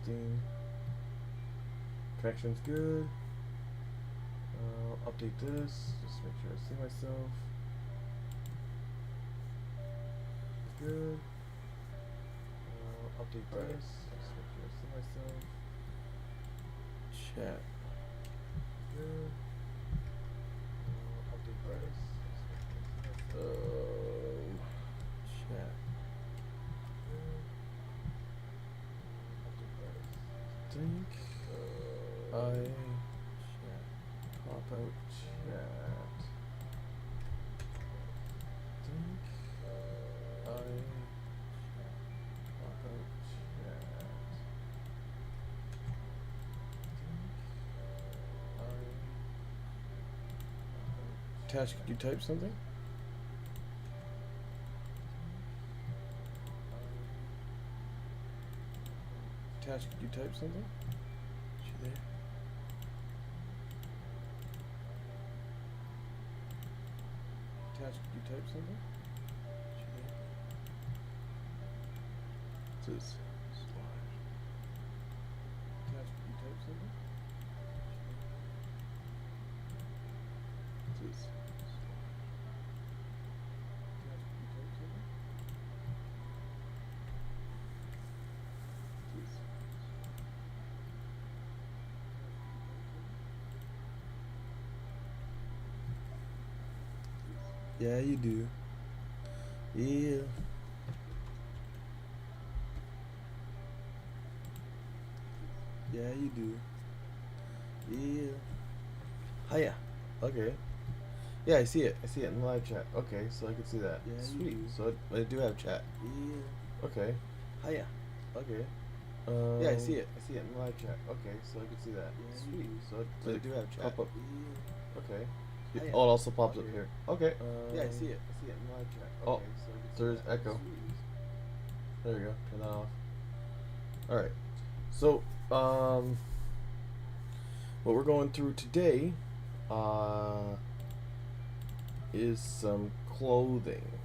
testing. Connection's good. Update this. Just make sure I see myself. Good. Update this. Just make sure I see myself. Chat. Good. Update this. Just make sure I see myself. Chat. Good. Update this. Think. I. Chat. Pop out chat. Think. I. Pop out chat. Tash, could you type something? Tash, could you type something? Is she there? Tash, could you type something? Is she there? This is slide. Tash, could you type something? This is slide. Tash, could you type something? This. Yeah, you do. Yeah. Yeah, you do. Yeah. Hiya. Okay. Yeah, I see it. I see it in the live chat. Okay, so I can see that. Yeah, sweet. So I do have chat. Yeah. Okay. Hiya. Okay. Yeah, I see it. I see it in the live chat. Okay, so I can see that. Yeah, sweet. So I do have chat. Pop up. Yeah. Okay. Oh, it also pops up here. Okay. Yeah, I see it. I see it in the live chat. Okay, so I can see there's that. Echo. Sweet. There we go. Turn that off. All right. So, what we're going through today, is some clothing.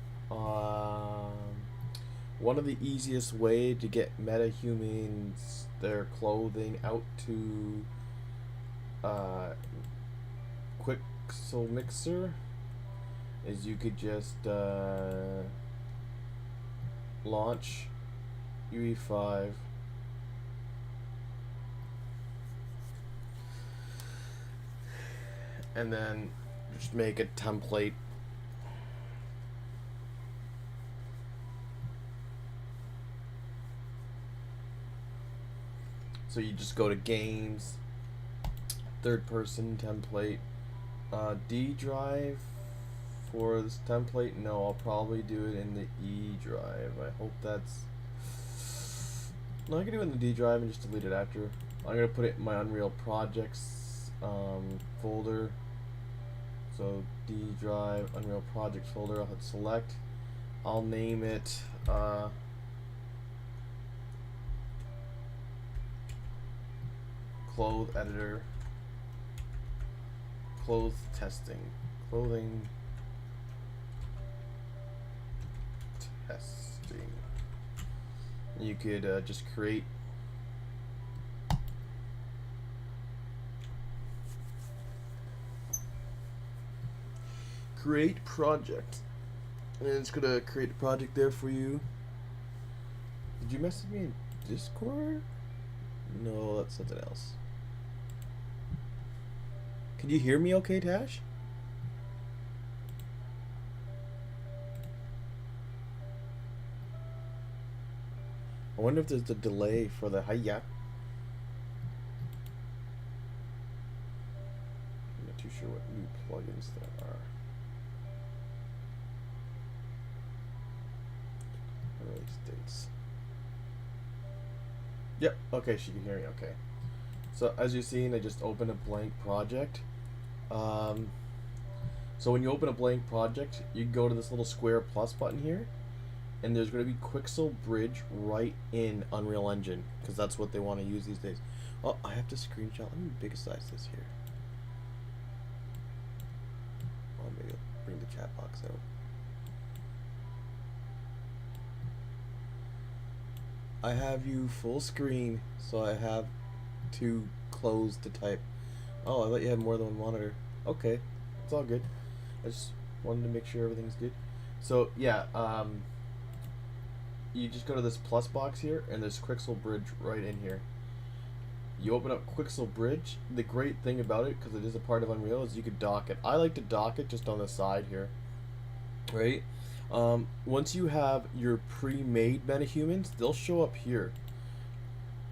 One of the easiest way to get metahumans their clothing out to Quixel Mixer is you could just launch UE5 and then just make a template. So you just go to games, third person template, D drive for this template. No, I'll probably do it in the E drive. I hope that's. No, I can do it in the D drive and just delete it after. I'm gonna put it in my Unreal Projects folder. So D drive, Unreal Projects folder. I'll hit select. I'll name it. Clothes editor, clothes testing, clothing testing. You could just create project, and it's gonna create a project there for you. Did you message me in Discord? No, that's something else. Can you hear me okay, Tash? I wonder if there's a delay for the hiya. I'm not too sure what new plugins there are. Release dates. Yep, okay, she can hear me okay. So as you've seen, I just opened a blank project. So when you open a blank project, you go to this little square plus button here, and there's going to be Quixel Bridge right in Unreal Engine, because that's what they want to use these days. Oh, I have to screenshot. Let me big size this here. Oh, maybe I'll bring the chat box out. I have you full screen, so I have to close to type. Oh, I thought you had more than one monitor. Okay, it's all good. I just wanted to make sure everything's good. So yeah, you just go to this plus box here, and there's Quixel Bridge right in here. You open up Quixel Bridge. The great thing about it, because it is a part of Unreal, is you could dock it. I like to dock it just on the side here, right? Once you have your pre-made metahumans, they'll show up here.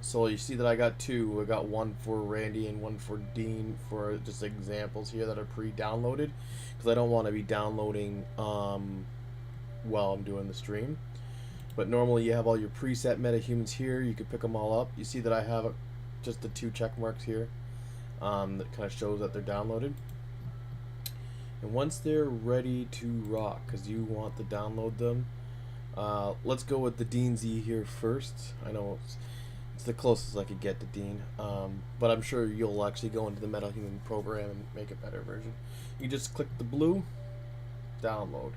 So you see that I got two. I got one for Randy and one for Dean for just examples here that are pre-downloaded, because I don't want to be downloading while I'm doing the stream. But normally you have all your preset metahumans here. You can pick them all up. You see that I have just the two check marks here that kind of shows that they're downloaded. And once they're ready to rock, because you want to download them, let's go with the Dean Z here first. I know it's the closest I could get to Dean, but I'm sure you'll actually go into the MetaHuman program and make a better version. You just click the blue, download.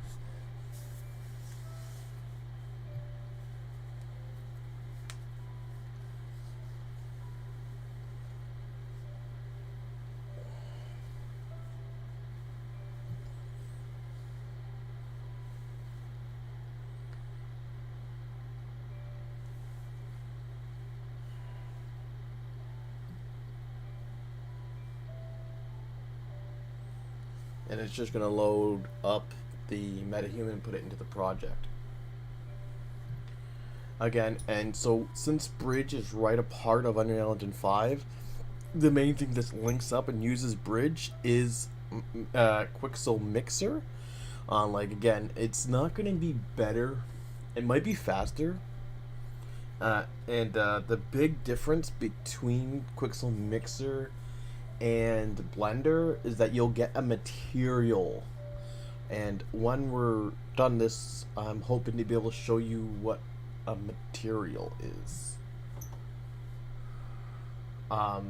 And it's just going to load up the MetaHuman and put it into the project. Again, and so since Bridge is right a part of Unreal Engine 5, the main thing that links up and uses Bridge is Quixel Mixer. Like, again, it's not going to be better. It might be faster. And the big difference between Quixel Mixer and Blender is that you'll get a material, and when we're done this, I'm hoping to be able to show you what a material is. I'll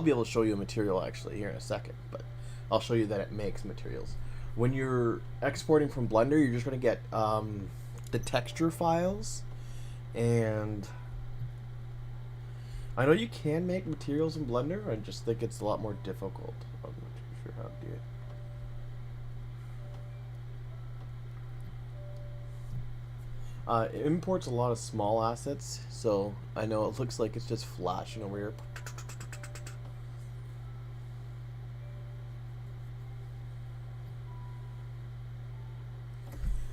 be able to show you a material actually here in a second, but I'll show you that it makes materials. When you're exporting from Blender, you're just going to get the texture files, and I know you can make materials in Blender. I just think it's a lot more difficult. I'm not too sure how to do it. It imports a lot of small assets, so I know it looks like it's just flashing over here.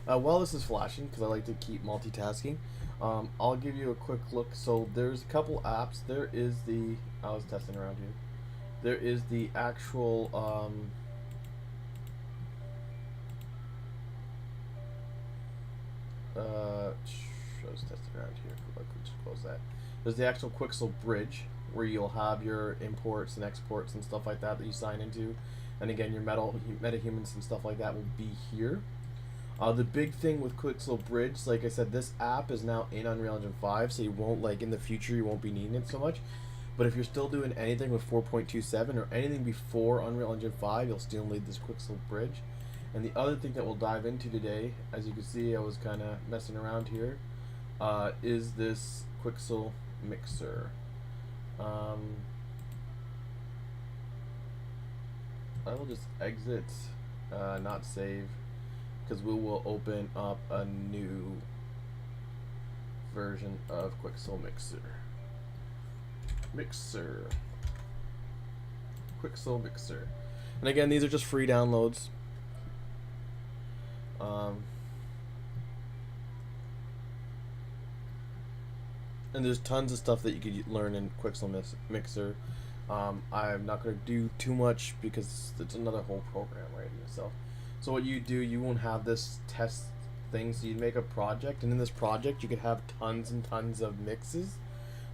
While this is flashing, because I like to keep multitasking, I'll give you a quick look. So there's a couple apps. There is the, I was testing around here. There is the actual, I was testing around here. I could just close that. There's the actual Quixel Bridge, where you'll have your imports and exports and stuff like that you sign into. And again, your metahumans and stuff like that will be here. The big thing with Quixel Bridge, like I said, this app is now in Unreal Engine 5, so you won't, like, in the future, you won't be needing it so much. But if you're still doing anything with 4.27 or anything before Unreal Engine 5, you'll still need this Quixel Bridge. And the other thing that we'll dive into today, as you can see, I was kind of messing around here, is this Quixel Mixer. I will just exit, not save, because we will open up a new version of Quixel Mixer. Quixel Mixer. And again, these are just free downloads. And there's tons of stuff that you could learn in Quixel Mixer. I'm not going to do too much because it's another whole program right in itself. So what you do, you won't have this test thing, so you'd make a project, and in this project you could have tons and tons of mixes.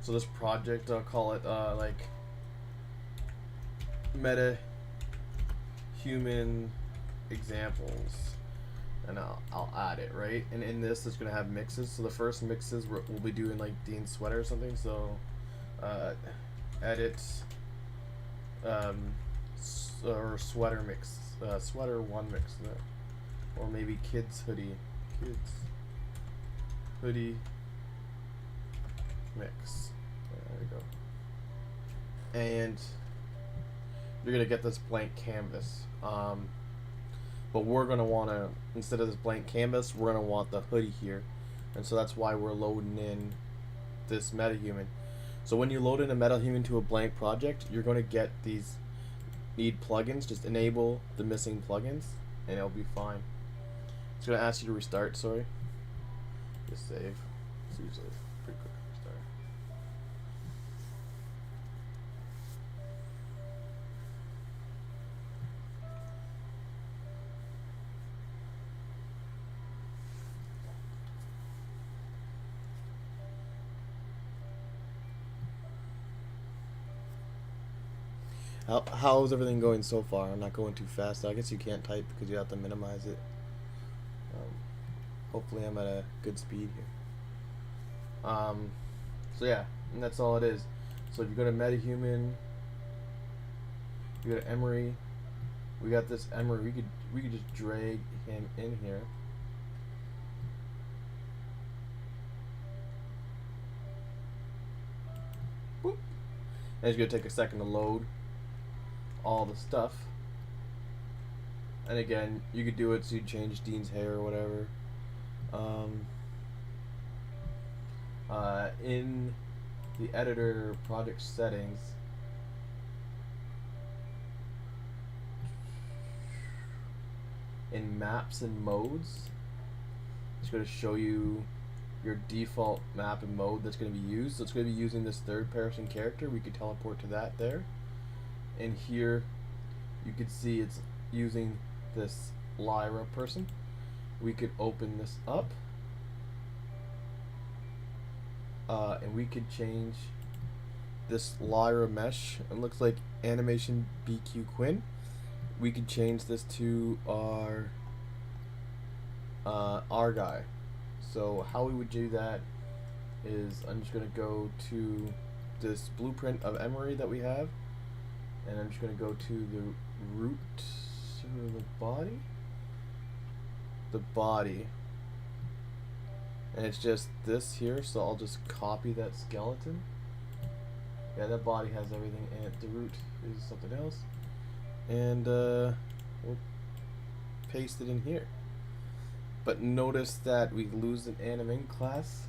So this project, I'll call it like meta human examples, and I'll add it, right? And in this it's going to have mixes. So the first mixes we'll be doing like Dean's sweater or something. So edit or sweater mix, sweater one mix, or maybe kids hoodie, kids hoodie mix. There we go. And you're gonna get this blank canvas. But we're gonna wanna, instead of this blank canvas, we're gonna want the hoodie here. And so that's why we're loading in this metahuman. So when you load in a metahuman to a blank project, you're gonna get these need plugins. Just enable the missing plugins and it'll be fine. It's gonna ask you to restart, sorry. Just save. It's usually pretty quick restart. How's everything going so far? I'm not going too fast. I guess you can't type because you have to minimize it. Hopefully I'm at a good speed here. So yeah, and that's all it is. So if you go to metahuman, you go to Emery. We got this Emery. We could just drag him in here. Boop. And it's gonna take a second to load all the stuff. And again, you could do it so you change Dean's hair or whatever. In the editor project settings, in maps and modes, it's going to show you your default map and mode that's going to be used. So it's going to be using this third person character. We could teleport to that there. And here you could see it's using this Lyra person. We could open this up and we could change this Lyra mesh. It looks like animation BQ Quinn. We could change this to our guy. So how we would do that is I'm just gonna go to this blueprint of Emery that we have, and I'm just gonna go to the root, the body, and it's just this here. So I'll just copy that skeleton. Yeah, that body has everything in it. The root is something else, and we'll paste it in here. But notice that we lose an animate class.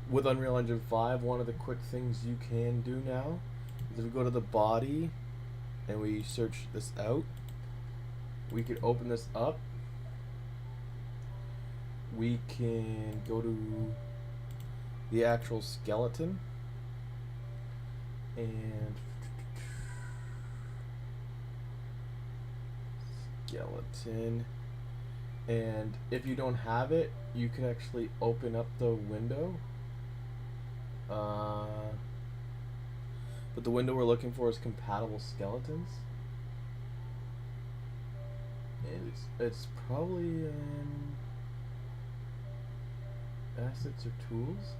With Unreal Engine 5, one of the quick things you can do now is if we go to the body and we search this out, we could open this up. We can go to the actual skeleton and and if you don't have it, you can actually open up the window. But the window we're looking for is compatible skeletons, and it's probably assets or tools.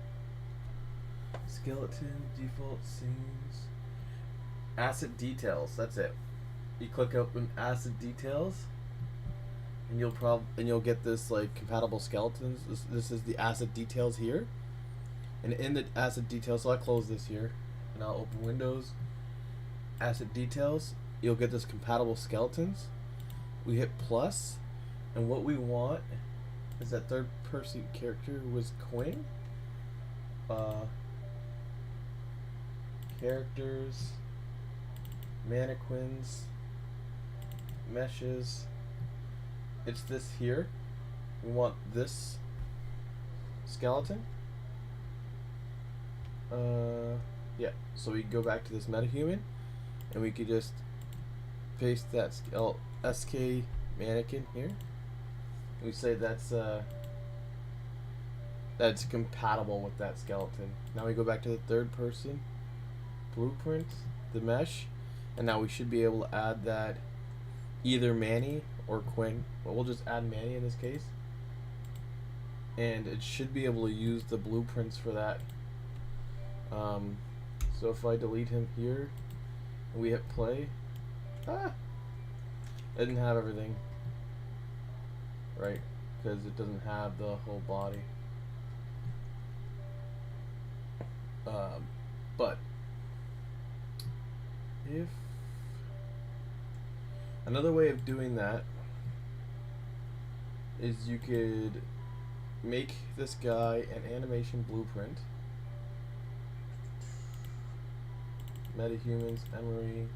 Skeleton default scenes, asset details. That's it. You click open asset details, and you'll get this like compatible skeletons. This is the asset details here, and in the asset details, so I'll close this here, and I'll open Windows, asset details. You'll get this compatible skeletons. We hit plus, and what we want is that third person character was Quinn. Characters, mannequins, meshes. It's this here. We want this skeleton. Yeah. So we go back to this metahuman, and we could just paste that SK mannequin here. We say that's compatible with that skeleton. Now we go back to the third person blueprint, the mesh, and now we should be able to add that either Manny or Quinn, but we'll just add Manny in this case, and it should be able to use the blueprints for that. So if I delete him here and we hit play, I didn't have everything right. because it doesn't have the whole body. But if another way of doing that is you could make this guy an animation blueprint. Metahumans, Emery,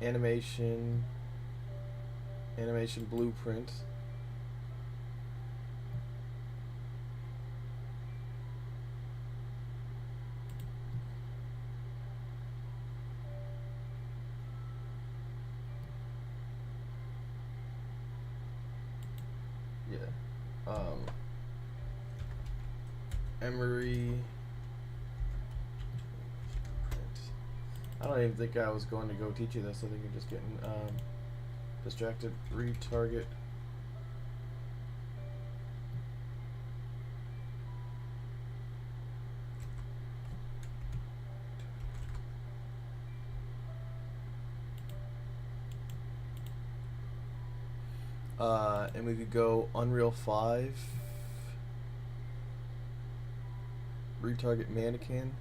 animation blueprint. Emery. I don't even think I was going to go teach you this. I think you're just getting distracted. Retarget. And we could go Unreal 5. Retarget mannequin.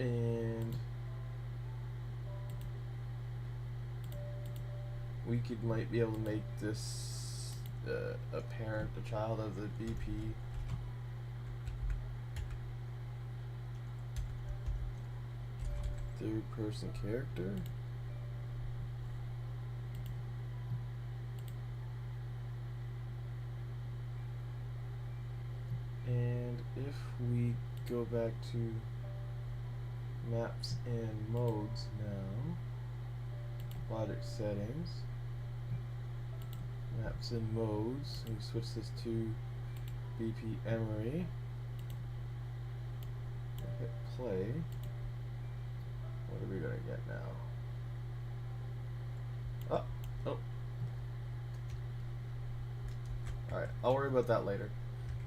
And we might be able to make this a parent, a child of the BP. Third person character. And if we go back to maps and modes now, project settings, maps and modes, and we switch this to BP Emery, hit play. What are we gonna get now? Oh. Alright, I'll worry about that later.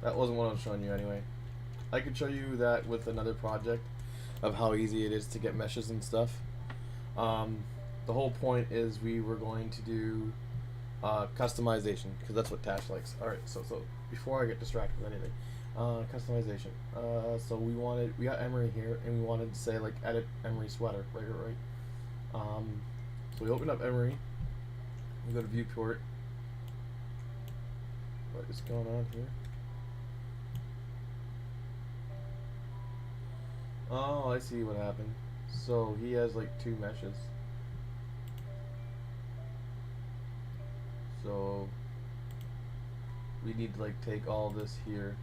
That wasn't what I was showing you anyway. I could show you that with another project of how easy it is to get meshes and stuff. The whole point is we were going to do customization, because that's what Tash likes. Alright, so before I get distracted with anything, customization. So we got Emery here, and we wanted to say like edit Emery sweater, right. So we open up Emery, we go to viewport. What is going on here? Oh, I see what happened. So he has like two meshes. So we need to like take all this here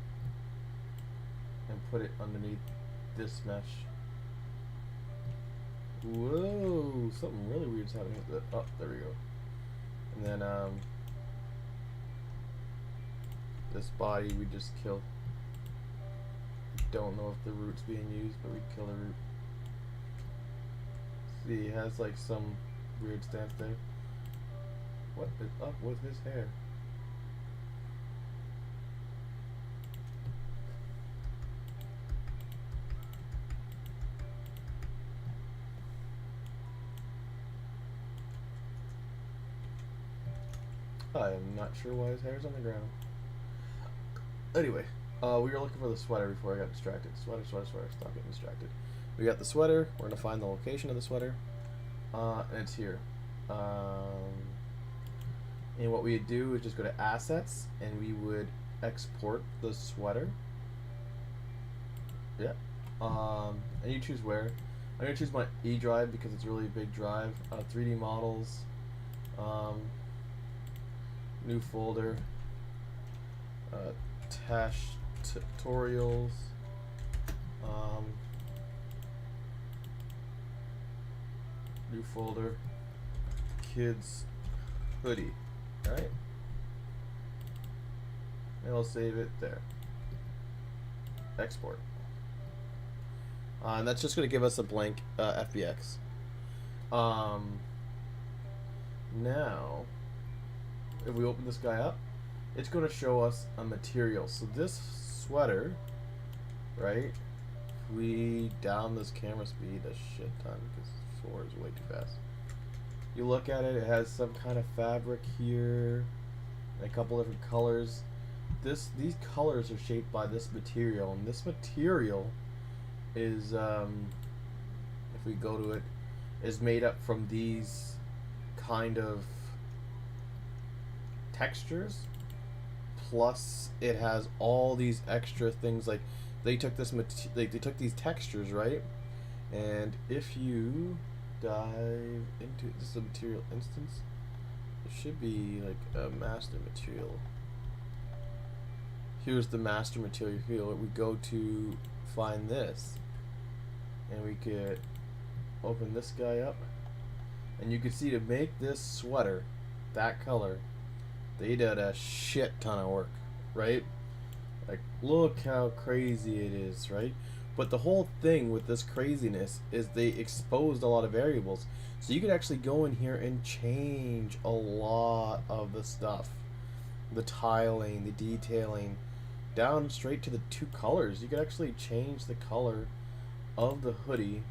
and put it underneath this mesh. Whoa, something really weird's happening with the, oh, there we go. And then this body we just kill. Don't know if the root's being used, but we kill the root. See, he has like some weird stance there. What is up with his hair? I am not sure why his hair's on the ground. Anyway, we were looking for the sweater before I got distracted. Sweater, stop getting distracted. We got the sweater. We're gonna find the location of the sweater, and it's here. And what we'd do is just go to assets, and we would export the sweater. Yeah. And you choose where. I'm gonna choose my E drive because it's a really big drive. 3D models. New folder. Tash tutorials. New folder. Kids hoodie. Alright. and I'll save it there. Export. And that's just going to give us a blank FBX. Now, if we open this guy up, it's going to show us a material. So this sweater, right? If we down this camera speed a shit ton because 4 is way too fast. You look at it, it has some kind of fabric here, and a couple different colors. These colors are shaped by this material, and this material is, if we go to it, is made up from these kind of textures, plus it has all these extra things. Like they took this they took these textures, right? And if you dive into it, this is a material instance. It should be like a master material. Here's the master material. Here we go to find this, and we could open this guy up, and you can see to make this sweater that color, they did a shit ton of work, right? Like, look how crazy it is, right? But the whole thing with this craziness is they exposed a lot of variables, so you could actually go in here and change a lot of the stuff, the tiling, the detailing, down straight to the 2 colors. You could actually change the color of the hoodie,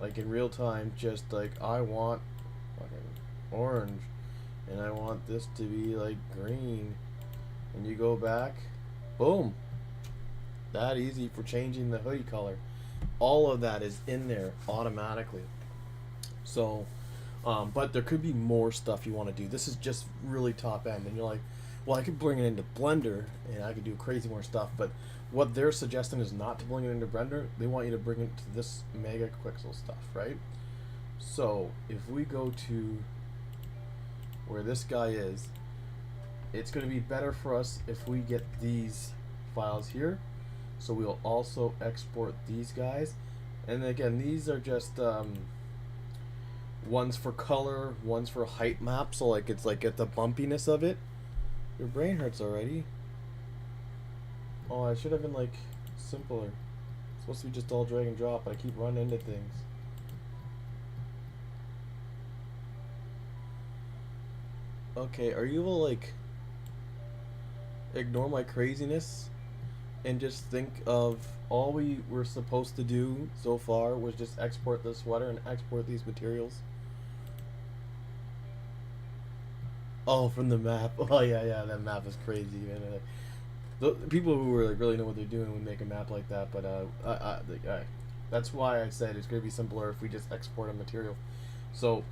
like in real time. Just like, I want fucking orange, and I want this to be like green, and you go back, boom, that easy for changing the hoodie color. All of that is in there automatically. So but there could be more stuff you want to do. This is just really top end, and you're like, well, I could bring it into Blender and I could do crazy more stuff, but what they're suggesting is not to bring it into Blender. They want you to bring it to this mega Quixel stuff, right? So if we go to where this guy is, it's going to be better for us if we get these files here. So we'll also export these guys, and again, these are just one's for color, one's for height map. So like it's like at the bumpiness of it. Your brain hurts already. Oh, I should have been like simpler. It's supposed to be just all drag and drop, but I keep running into things. Okay, are you able to like ignore my craziness and just think of all we were supposed to do so far was just export the sweater and export these materials? Oh, from the map. Oh yeah, that map is crazy, man. The people who like really know what they're doing would make a map like that, but that's why I said it's gonna be simpler if we just export a material. So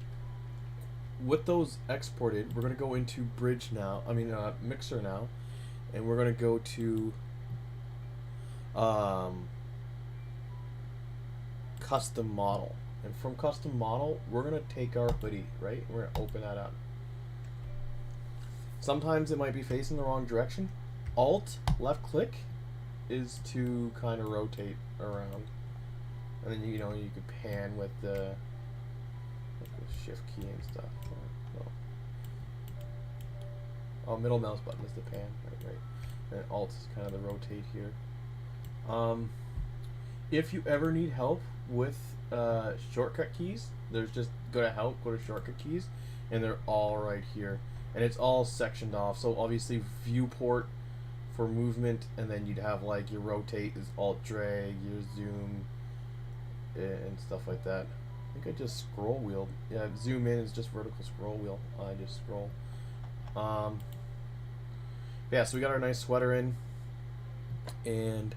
with those exported, we're gonna go into Bridge now. I mean Mixer now, and we're gonna go to custom model, and from custom model we're gonna take our hoodie, right? We're gonna open that up. Sometimes it might be facing the wrong direction. Alt left click is to kind of rotate around, and then you could pan with the shift key and stuff. Oh, middle mouse button is the pan, right. And alt is kind of the rotate here. If you ever need help with shortcut keys, there's just go to help, go to shortcut keys, and they're all right here. And it's all sectioned off. So obviously viewport for movement, and then you'd have like your rotate is alt drag, your zoom, and stuff like that. I think I just scroll wheeled. Yeah, zoom in is just vertical scroll wheel. I just scroll. Yeah, so we got our nice sweater in, and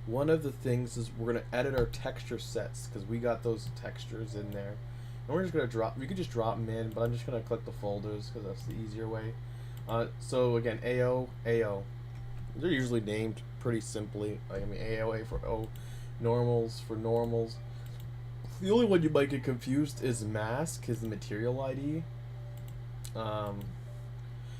one of the things is we're gonna edit our texture sets because we got those textures in there. And we're just gonna drop. We could just drop them in, but I'm just gonna click the folders because that's the easier way. So again, AO. They're usually named pretty simply. Like, I mean, AOA for O, normals for normals. The only one you might get confused is mask, is the material ID.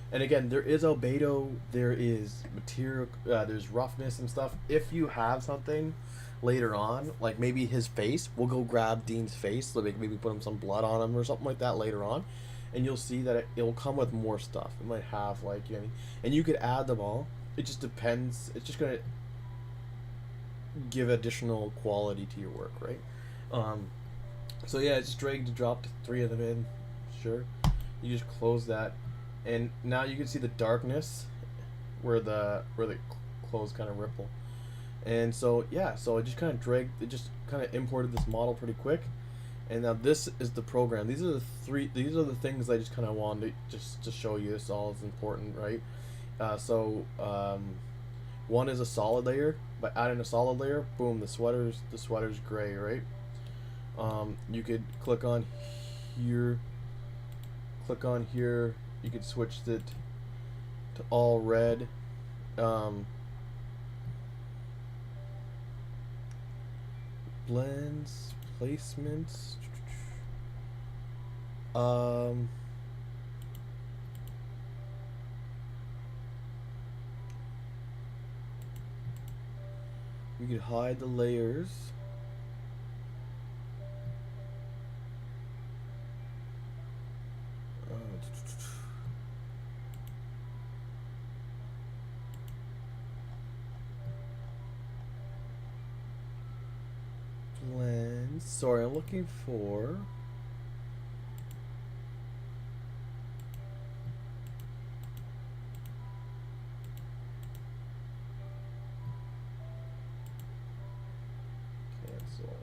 And again, there is albedo, there is material, there's roughness and stuff. If you have something later on, like maybe his face, we'll go grab Dean's face, so maybe put him some blood on him or something like that later on, and you'll see that it'll come with more stuff. It might have like, you know what I mean? And you could add them all. It just depends. It's just gonna give additional quality to your work, right? Um, so yeah, just drag to drop 3 of them in. Sure, you just close that, and now you can see the darkness where the clothes kind of ripple. And so yeah, so I just kind of dragged, it just kind of imported this model pretty quick. And now this is the program. These are the things I just kind of wanted just to show you. This all is important, right? One is a solid layer. By adding a solid layer, boom, the sweater's gray, right? You could click on here. You could switch it to all red. Blends, placements. You could hide the layers. Blends. Sorry, I'm looking for. Cancel.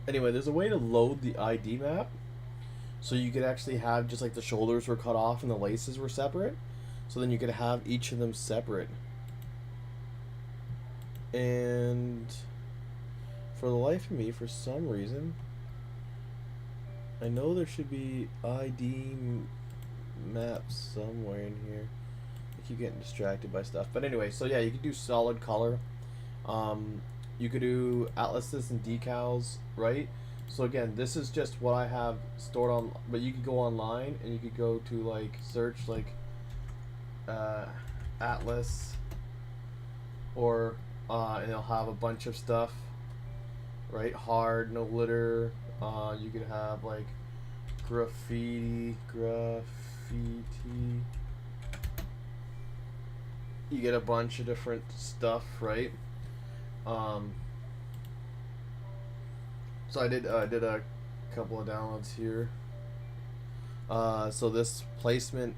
Anyway, there's a way to load the ID map, so you could actually have just like the shoulders were cut off and the laces were separate, so then you could have each of them separate. And for the life of me, for some reason, I know there should be ID maps somewhere in here. I keep getting distracted by stuff, but anyway, so yeah, you could do solid color. You could do atlases and decals, right? So again, this is just what I have stored on, but you could go online and you could go to like search like atlas, or and it'll have a bunch of stuff, right? Hard, no glitter. You could have like graffiti. You get a bunch of different stuff, right? So I did a couple of downloads here. So this placement,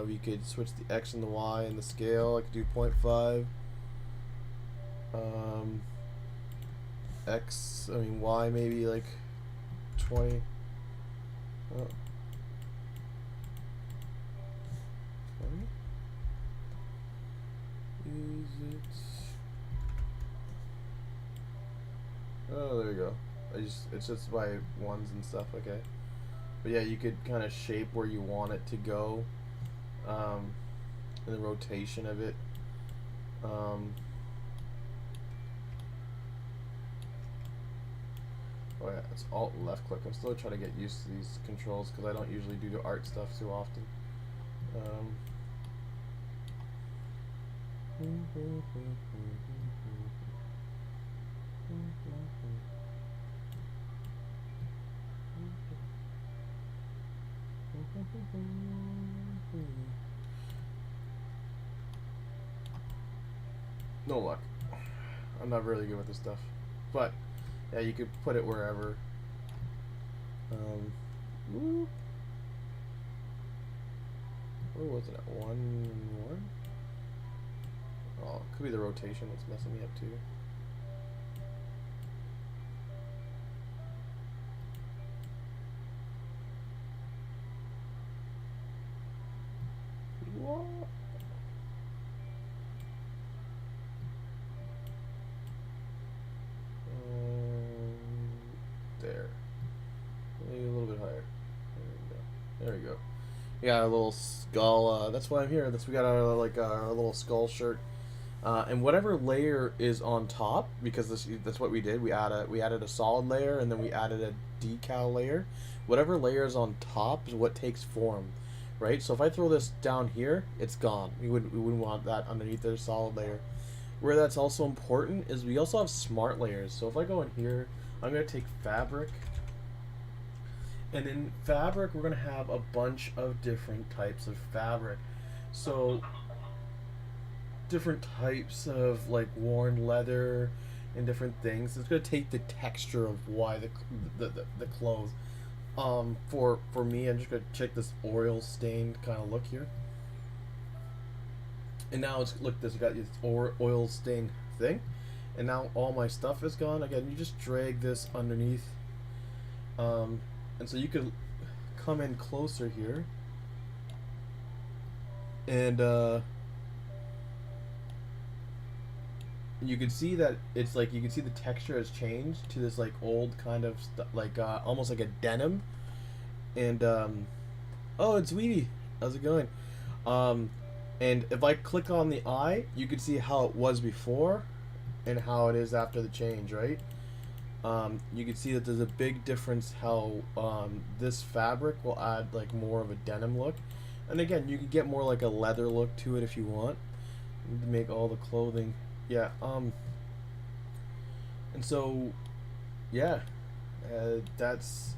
we could switch the X and the Y and the scale. I could do 0.5. X, I mean Y maybe like 20. Oh. 20? Is it? Oh, there you go. It's just by ones and stuff, okay. But yeah, you could kind of shape where you want it to go, and the rotation of it. Oh yeah, it's Alt and left click. I'm still trying to get used to these controls because I don't usually do the art stuff too often. No luck. I'm not really good with this stuff, but yeah, you could put it wherever. Where was it at? 1 1? Oh, it could be the rotation that's messing me up too. What? There. Maybe a little bit higher. There we go. We got a little skull. That's why I'm here. We got our little skull shirt. And whatever layer is on top, because that's what we did. We added a solid layer, and then we added a decal layer. Whatever layer is on top is what takes form, right? So if I throw this down here, it's gone. We wouldn't want that underneath the solid layer. Where that's also important is we also have smart layers. So if I go in here, I'm gonna take fabric, and in fabric we're gonna have a bunch of different types of fabric. So different types of like worn leather and different things. It's gonna take the texture of why the clothes. For me, I'm just gonna check this oil stained kind of look here. And now it's look this. You got this oil stained thing, and now all my stuff is gone. Again, you just drag this underneath, and so you could come in closer here, and you can see that it's like you can see the texture has changed to this like old kind of like almost like a denim. And oh, it's Weedy. How's it going? And if I click on the eye, you can see how it was before and how it is after the change, right? You can see that there's a big difference how this fabric will add like more of a denim look. And again, you can get more like a leather look to it if you want to make all the clothing. Yeah, and so, yeah, that's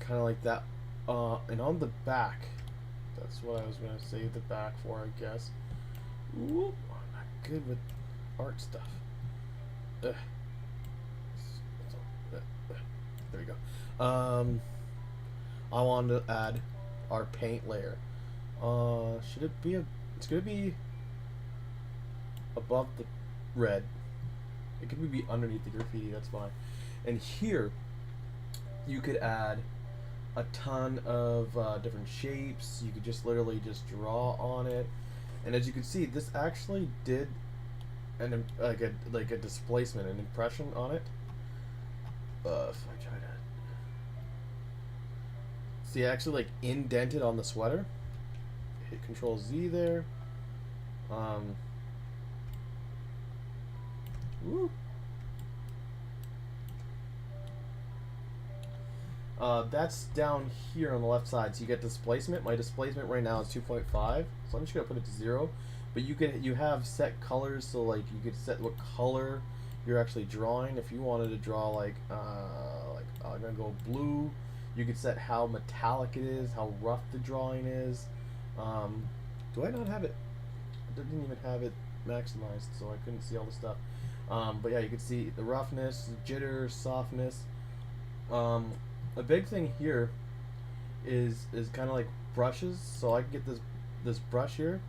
kind of like that, and on the back, that's what I was going to save the back for, I guess. Ooh, I'm not good with art stuff. Ugh. There we go. I wanted to add our paint layer. Should it be it's going to be above the red. It could be underneath the graffiti, that's fine. And here you could add a ton of different shapes. You could just literally just draw on it, and as you can see, this actually did like a displacement, an impression on it. If I try to see, actually like indented on the sweater. Hit Control Z there. Woo. That's down here on the left side. So you get displacement. My displacement right now is 2.5. So I'm just gonna put it to 0. But you have set colors, so like you could set what color you're actually drawing. If you wanted to draw like I'm gonna go blue, you could set how metallic it is, how rough the drawing is. Do I not have it? I didn't even have it maximized, so I couldn't see all the stuff. But yeah, you can see the roughness, jitter, softness. A big thing here is kind of like brushes. So I can get this brush here.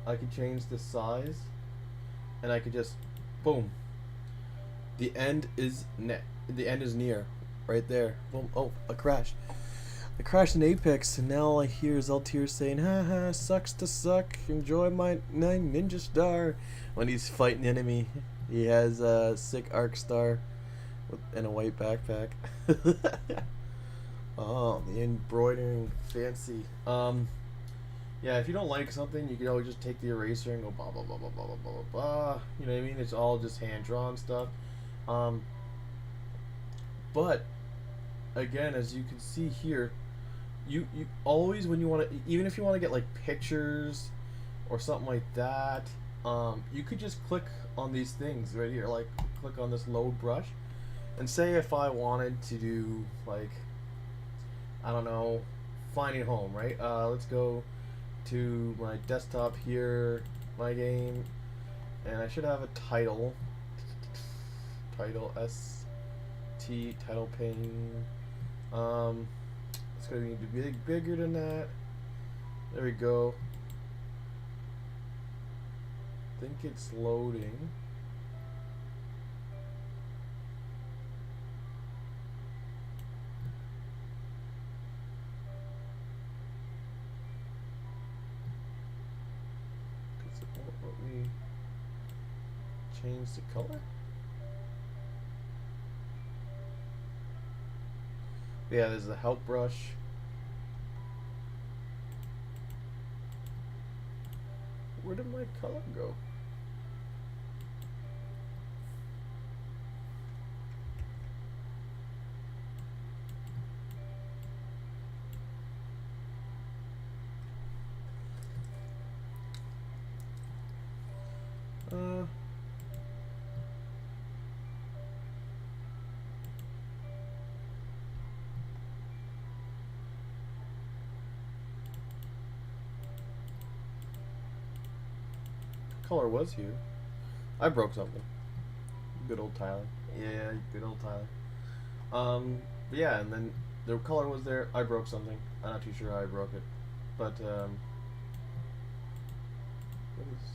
I can change the size, and I could just boom. The end is near, right there. Boom. Oh, I crashed. I crashed in Apex, and now all I hear is Altier saying, "Haha, sucks to suck. Enjoy my ninja star." When he's fighting the enemy, he has a sick arc star and a white backpack. Oh, the embroidering, fancy. Yeah, if you don't like something, you can always just take the eraser and go blah blah blah blah blah blah blah blah. You know what I mean? It's all just hand drawn stuff. But again, as you can see here, you always, when you want to, even if you want to get like pictures or something like that, you could just click on these things right here, like click on this load brush, and say if I wanted to do like, I don't know, finding home, right? Let's go to my desktop here, my game, and I should have a title ST title pane. It's gonna need to be bigger than that. There we go. I think it's loading. Because it won't let me change the color. Yeah, there's the help brush. Where did my color go? Color was here. I broke something. Good old Tyler. Yeah, good old Tyler. But yeah, and then the color was there. I broke something. I'm not too sure how I broke it, but what is?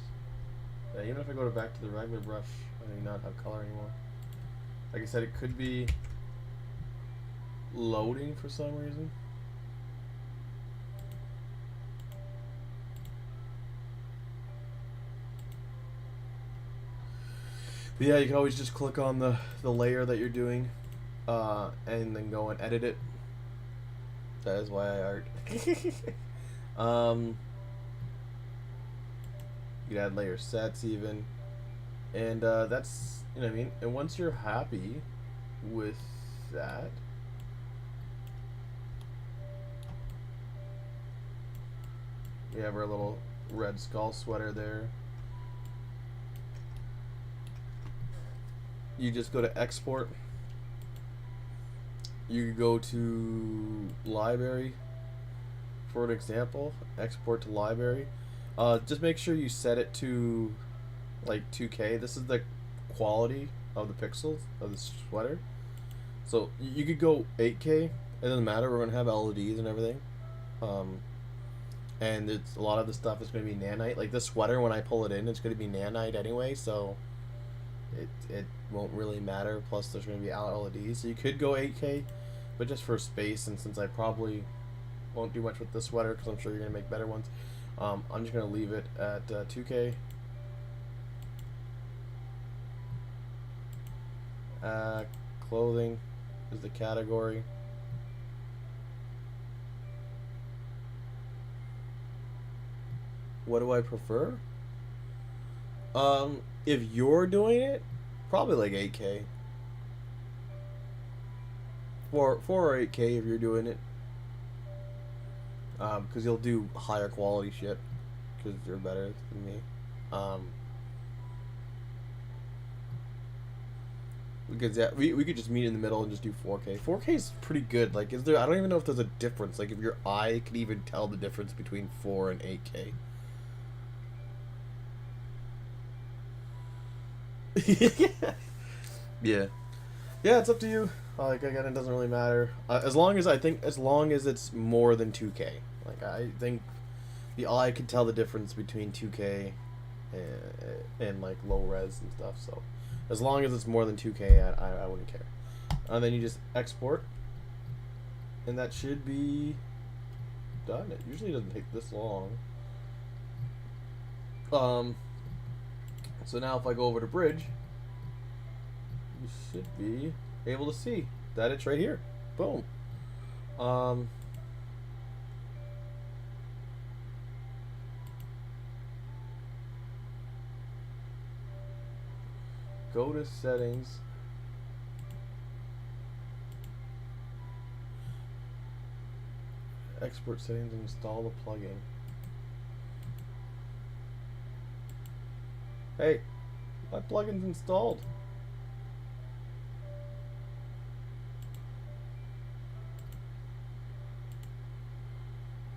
Yeah, even if I go back to the regular brush, I do not have color anymore. Like I said, it could be loading for some reason. But yeah, you can always just click on the layer that you're doing, and then go and edit it. That is why I art. You can add layer sets even, and that's, you know what I mean. And once you're happy with that, we have our little red skull sweater there. You just go to export. You go to library, for an example, export to library. Just make sure you set it to like 2K. This is the quality of the pixels of the sweater. So you could go 8K. It doesn't matter. We're gonna have LEDs and everything. And it's a lot of the stuff is gonna be nanite. Like this sweater, when I pull it in, it's gonna be nanite anyway. So it won't really matter. Plus, there's going to be LEDs, so you could go 8K, but just for space, and since I probably won't do much with this sweater because I'm sure you're going to make better ones, I'm just going to leave it at 2K. Clothing is the category. What do I prefer? If you're doing it, probably like 8K. 4 or 8K if you're doing it. Because you'll do higher quality shit. Because you're better than me. Because yeah, we could just meet in the middle and just do 4K. 4K is pretty good. Like, is there? I don't even know if there's a difference. Like, if your eye could even tell the difference between 4 and 8K. Yeah, it's up to you. Like again, it doesn't really matter as long as it's more than 2K. Like I think the eye can tell the difference between 2K and like low res and stuff. So as long as it's more than 2K, I wouldn't care. And then you just export, and that should be done. It usually doesn't take this long. So now if I go over to bridge, you should be able to see that it's right here. Boom. Go to settings. Export settings and install the plugin. Hey, my plugin's installed.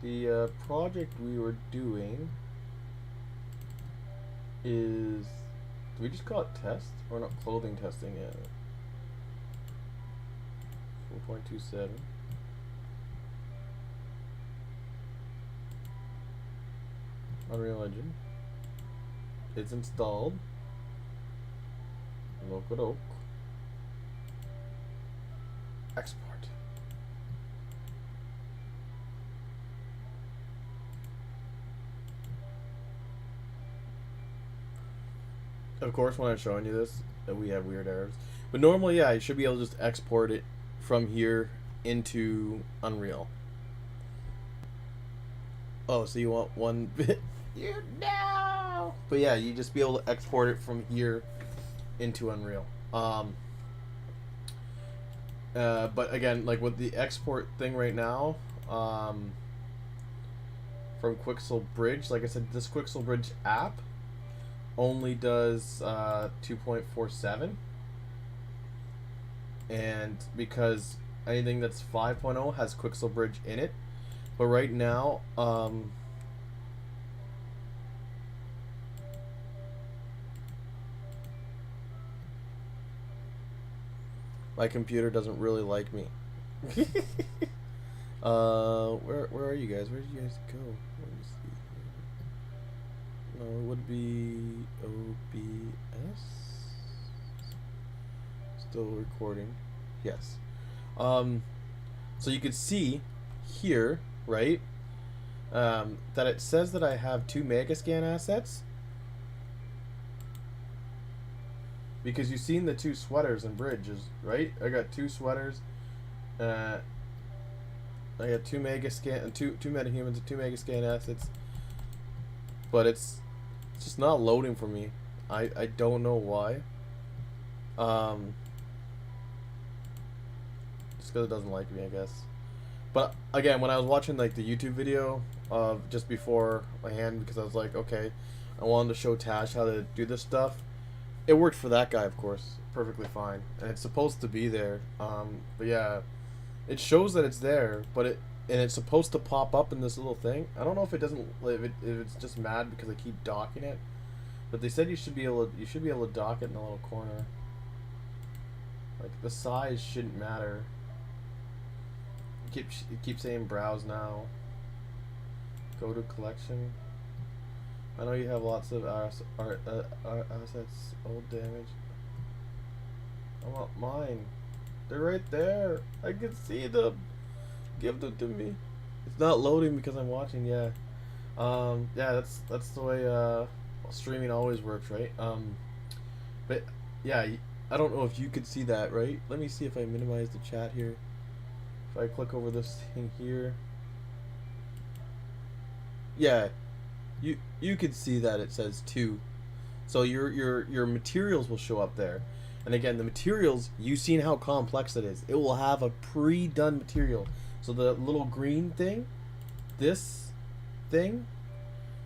The project we were doing is, do we just call it test? Or not clothing testing yet? 4.27. Unreal Engine. It's installed. Look. Export. Of course, when I'm showing you this, we have weird errors. But normally, yeah, you should be able to just export it from here into Unreal. Oh, so you want one bit? You know. But yeah, you just be able to export it from here into Unreal. But again, like with the export thing right now, from Quixel Bridge, like I said, this Quixel Bridge app only does 2.47, and because anything that's 5.0 has Quixel Bridge in it. But right now, my computer doesn't really like me. Where are you guys? Where did you guys go? Let me see. No, it would be OBS. Still recording. Yes. So you could see here, right? That it says that I have 2 Megascan assets. Because you've seen the 2 sweaters and bridges, right? I got 2 sweaters. I got 2 Megascan, two metahumans, and 2 Megascan assets. But it's just not loading for me. I don't know why. Just because it doesn't like me, I guess. But again, when I was watching like the YouTube video of just before my hand, because I was like, okay, I wanted to show Tash how to do this stuff. It worked for that guy, of course, perfectly fine, and it's supposed to be there. But yeah, it shows that it's there, but it's supposed to pop up in this little thing. I don't know if it doesn't, if it's just mad because I keep docking it, but they said you should be able to dock it in the little corner. Like the size shouldn't matter. It keeps saying browse now. Go to collection. I know you have lots of assets. Old damage. I want mine. They're right there. I can see them. Give them to me. It's not loading because I'm watching. Yeah. Yeah. That's the way streaming always works, right? But yeah, I don't know if you could see that, right? Let me see if I minimize the chat here. If I click over this thing here. Yeah. You could see that it says 2, so your materials will show up there, and again the materials, you've seen how complex it is. It will have a pre-done material, so the little green thing, this thing,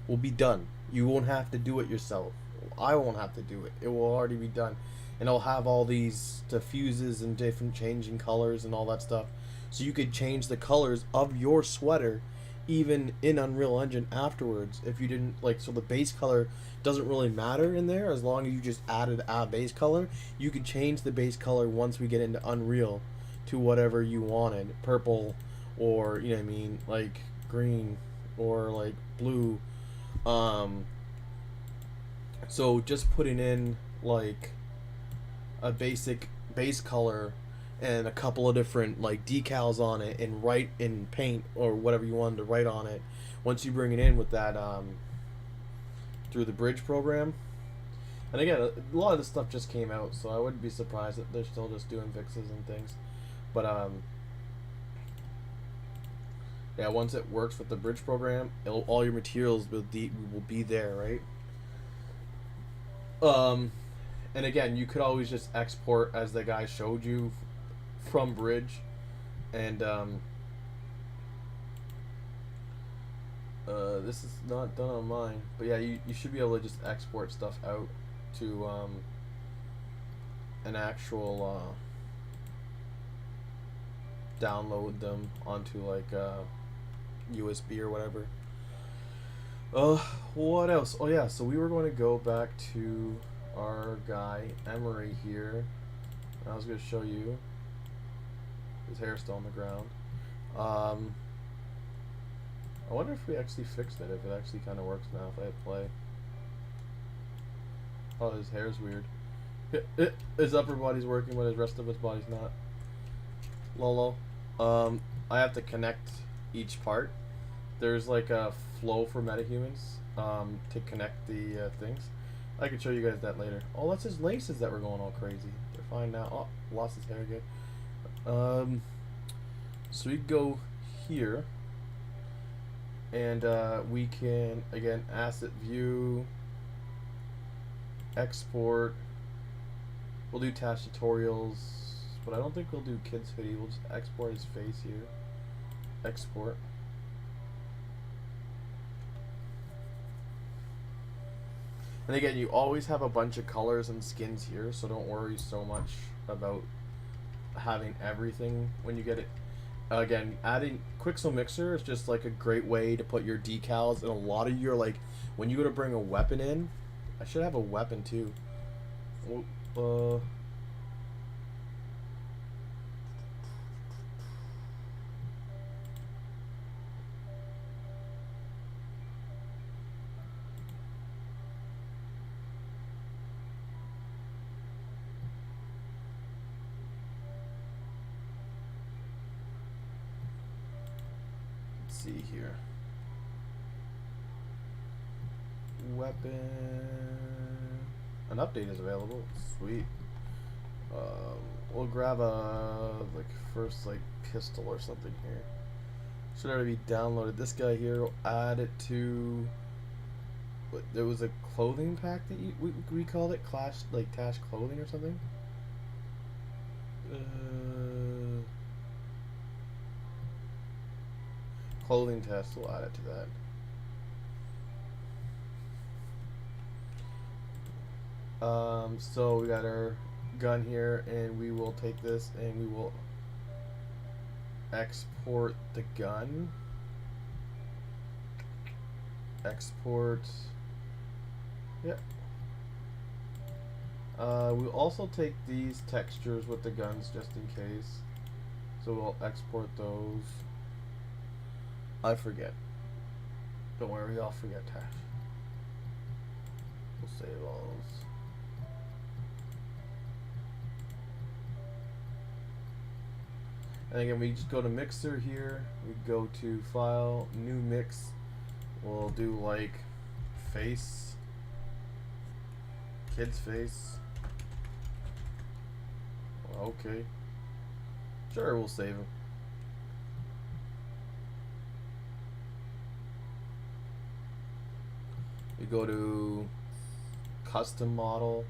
will be done. You won't have to do it yourself. I won't have to do it. It will already be done, and it'll have all these diffuses and different changing colors and all that stuff, so you could change the colors of your sweater even in Unreal Engine afterwards if you didn't like. So the base color doesn't really matter in there as long as you just added a base color. You could change the base color once we get into Unreal to whatever you wanted, purple, or you know what I mean, like green or like blue. So just putting in like a basic base color and a couple of different like decals on it and write in paint or whatever you wanted to write on it. Once you bring it in with that through the bridge program, and again, a lot of this stuff just came out, so I wouldn't be surprised that they're still just doing fixes and things. But yeah, once it works with the bridge program, all your materials will be there, right? And again, you could always just export as the guy showed you from bridge, and this is not done on mine, but yeah, you should be able to just export stuff out to an actual download them onto like USB or whatever. What else? Oh yeah, so we were going to go back to our guy Emery here. I was going to show you his hair still on the ground. I wonder if we actually fixed it, if it actually kind of works now, if I hit play. Oh, his hair's weird. His upper body's working, but his rest of his body's not. Lolo. I have to connect each part. There's like a flow for metahumans to connect the things. I can show you guys that later. Oh, that's his laces that were going all crazy. They're fine now. Oh, lost his hair again. So we go here, and we can again asset view, export. We'll do Tash tutorials, but I don't think we'll do kids hoodie. We'll just export his face here. Export. And again, you always have a bunch of colors and skins here, so don't worry so much about having everything when you get it. Again, adding Quixel Mixer is just like a great way to put your decals and a lot of your, like, when you go to bring a weapon in. I should have a weapon too. Let's see here. Weapon. An update is available. Sweet. We'll grab a like first like pistol or something here. Should already be downloaded. This guy here. We'll add it to. What, there was a clothing pack that we called it Clash like Tash Clothing or something. Clothing test. We'll add it to that. So we got our gun here, and we will take this and we will export the gun. Export. Yeah. We'll also take these textures with the guns just in case. So we'll export those. I forget. Don't worry, I'll forget Tash. We'll save all those. And again, we just go to Mixer here. We go to File, New Mix. We'll do like face, kid's face. Okay. Sure, we'll save him. We go to Custom Model.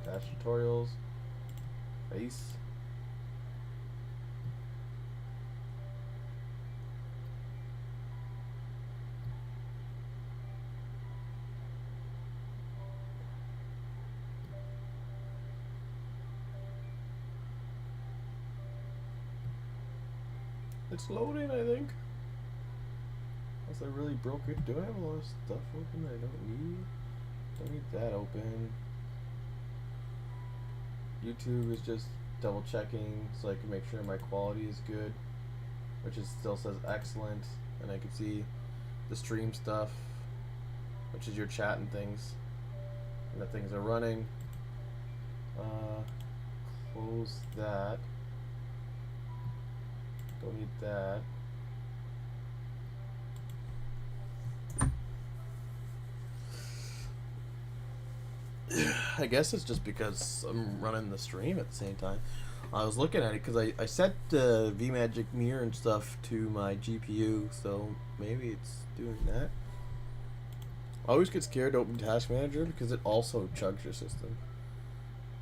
Dash Tutorials. Face. It's loading, I think. Unless I really broke it. Do I have a lot of stuff open that I don't need? Don't need that open. YouTube is just double checking so I can make sure my quality is good, which is still says excellent, and I can see the stream stuff, which is your chat and things, and that things are running. Close that. Don't need that. I guess it's just because I'm running the stream at the same time. I was looking at it because I set the VMagic mirror and stuff to my GPU, so maybe it's doing that. I always get scared to open Task Manager because it also chugs your system.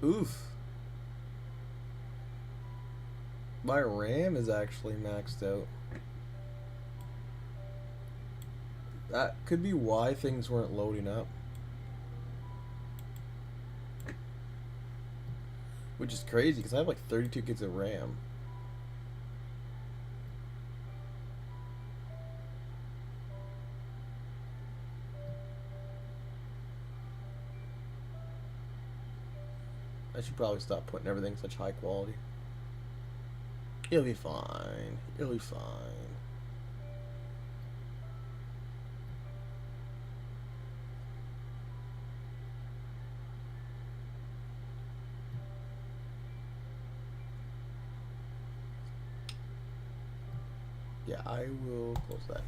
Oof. My RAM is actually maxed out. That could be why things weren't loading up. Which is crazy because I have like 32 gigs of RAM. I should probably stop putting everything such high quality. It'll be fine. It'll be fine. Yeah, I will close that.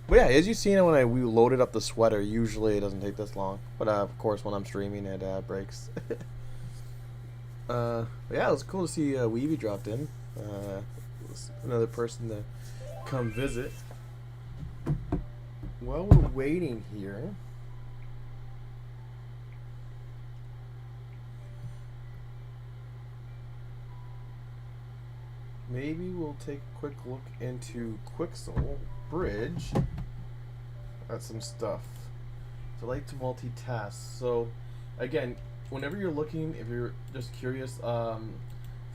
But yeah, as you've seen when we loaded up the sweater, usually it doesn't take this long. But of course, when I'm streaming, it breaks. Yeah, it was cool to see Weeby dropped in. Another person to come visit. While we're waiting here, maybe we'll take a quick look into Quixel Bridge at some stuff. So I like to multitask. So again, whenever you're looking, if you're just curious, for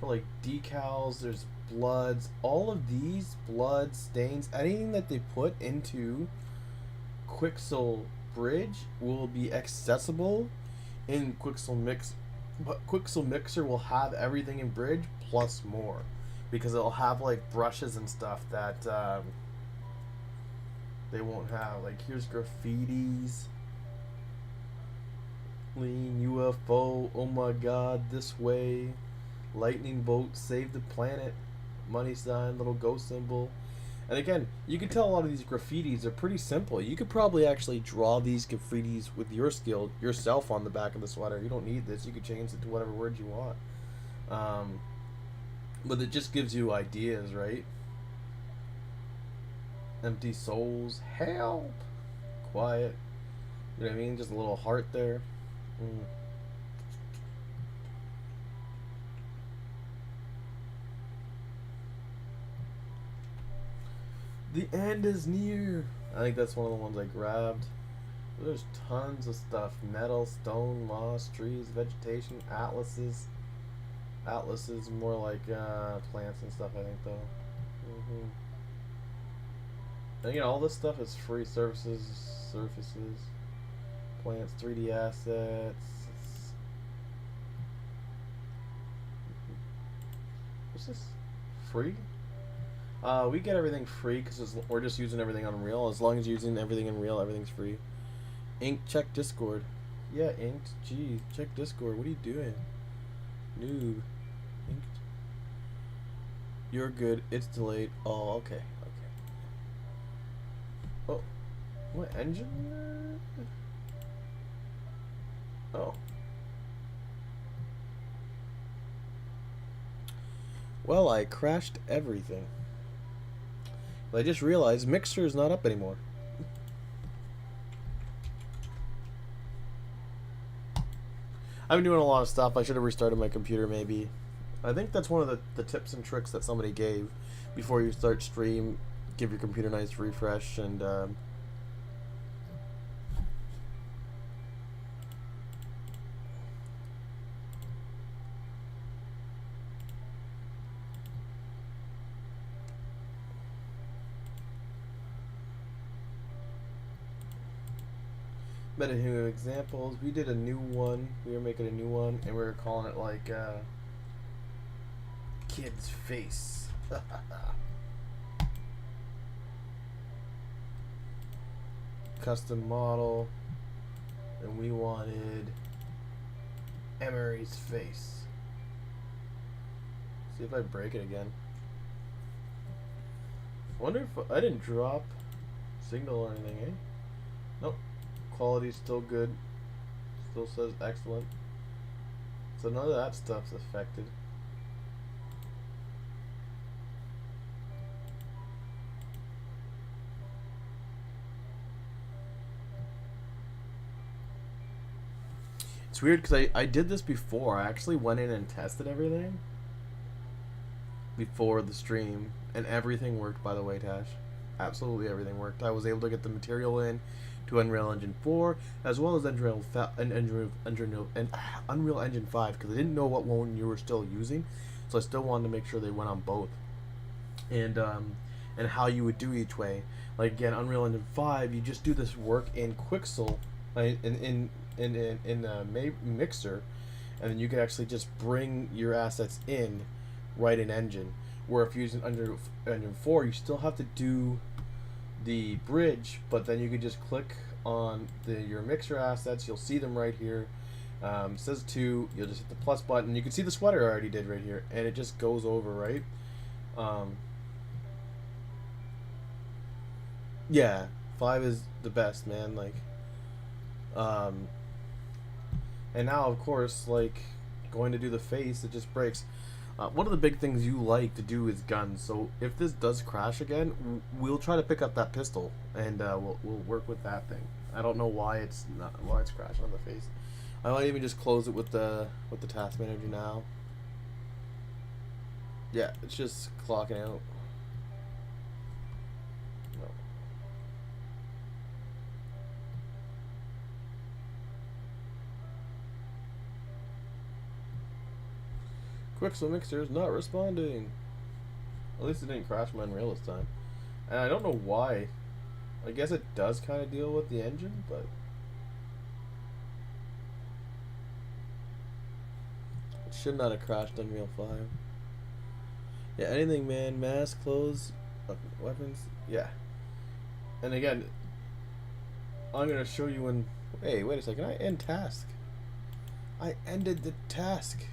like decals, there's bloods, all of these blood stains, anything that they put into Quixel Bridge will be accessible in Quixel Mix, but Quixel Mixer will have everything in Bridge plus more, because it'll have like brushes and stuff that they won't have. Like here's graffitis, lean UFO, oh my god, this way, lightning bolt, save the planet, money sign, little ghost symbol. And again, you can tell a lot of these graffitis are pretty simple. You could probably actually draw these graffitis with your skill yourself on the back of the sweater. You don't need this. You could change it to whatever words you want. But it just gives you ideas, right? Empty souls, help! Quiet. You know what I mean? Just a little heart there. The end is near. I think that's one of the ones I grabbed. There's tons of stuff. Metal, stone, moss, trees, vegetation, atlases. Atlases more like plants and stuff, I think, though. And again, all this stuff is free. Surfaces, plants, 3D assets. What's this? Free? We get everything free because we're just using everything on Unreal. As long as you're using everything in Unreal, everything's free. Ink, check Discord. Yeah, Inked. Gee, check Discord. What are you doing? Noob. Inked. You're good. It's delayed. Oh, okay. Oh, what engine? Oh. Well, I crashed everything. But I just realized Mixer is not up anymore. I've been doing a lot of stuff. I should have restarted my computer maybe. I think that's one of the tips and tricks that somebody gave before you start stream. Give your computer a nice refresh and made a new examples. We did a new one. We were making a new one, and we were calling it like kid's face. Custom model, and we wanted Emery's face. See if I break it again. I wonder if I didn't drop signal or anything, eh? Nope. Quality's still good. Still says excellent. So none of that stuff's affected. It's weird because I did this before. I actually went in and tested everything before the stream, and everything worked, by the way, Tash. Absolutely everything worked. I was able to get the material in to Unreal Engine 4 as well as Unreal Engine 5 because I didn't know what one you were still using, so I still wanted to make sure they went on both, and how you would do each way. Like again, Unreal Engine 5, you just do this work in Quixel, in Mixer, and then you can actually just bring your assets in right in Engine. Where if you're using Engine 4, you still have to do the bridge, but then you can just click on your Mixer assets. You'll see them right here. It says 2. You'll just hit the plus button. You can see the sweater I already did right here, and it just goes over, right? Yeah, 5 is the best, man. Like, and now of course, like going to do the face, it just breaks. One of the big things you like to do is guns. So if this does crash again, we'll try to pick up that pistol and we'll work with that thing. I don't know why it's crashing on the face. I might even just close it with the task manager now. Yeah, it's just clocking out. No. Quixel Mixer is not responding. At least it didn't crash my Unreal this time. And I don't know why. I guess it does kind of deal with the engine, but it should not have crashed Unreal 5. Yeah, anything, man. Mask, clothes, weapons. Yeah. And again, I'm going to show you when... Hey, wait a second. I end task. I ended the task.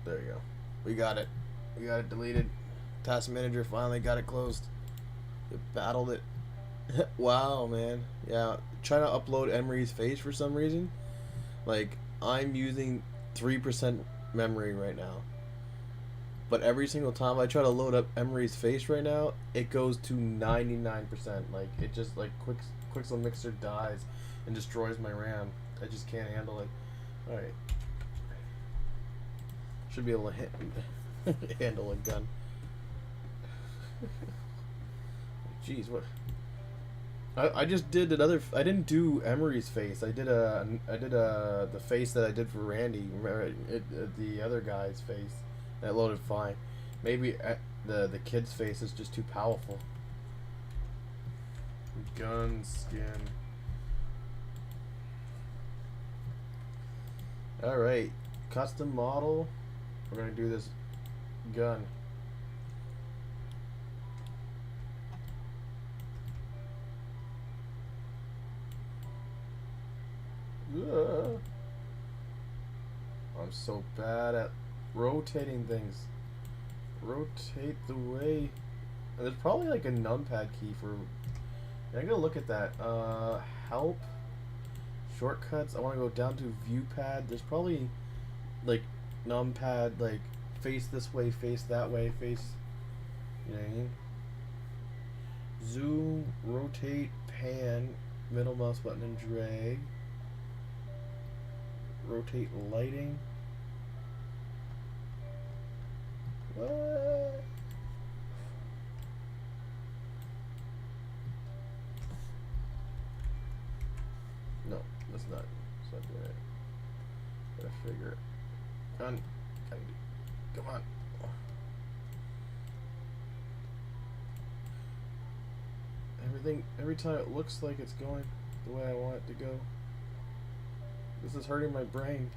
There you go. We got it. We got it deleted. Task manager finally got it closed. We battled it. Wow, man. Yeah, trying to upload Emery's face for some reason. Like, I'm using 3% memory right now. But every single time I try to load up Emery's face right now, it goes to 99%. Like, it just, like, Quixel Mixer dies and destroys my RAM. I just can't handle it. Alright. Should be able to handle a gun. Jeez, what? I just did another. I didn't do Emery's face. I did the face that I did for Randy. Remember the other guy's face that loaded fine. Maybe the kid's face is just too powerful. Gun skin. All right, custom model. We're gonna do this gun. I'm so bad at rotating things. Rotate the way. And there's probably like a numpad key for. I'm gonna look at that. Help. Shortcuts. I want to go down to view pad. There's probably like numpad, like face this way, face that way, face. You know what I mean? Zoom, rotate, pan, middle mouse button, and drag. Rotate lighting. What? No, that's not. That's not doing it. Gotta figure it. Come on. Everything. Every time it looks like it's going the way I want it to go. This is hurting my brain.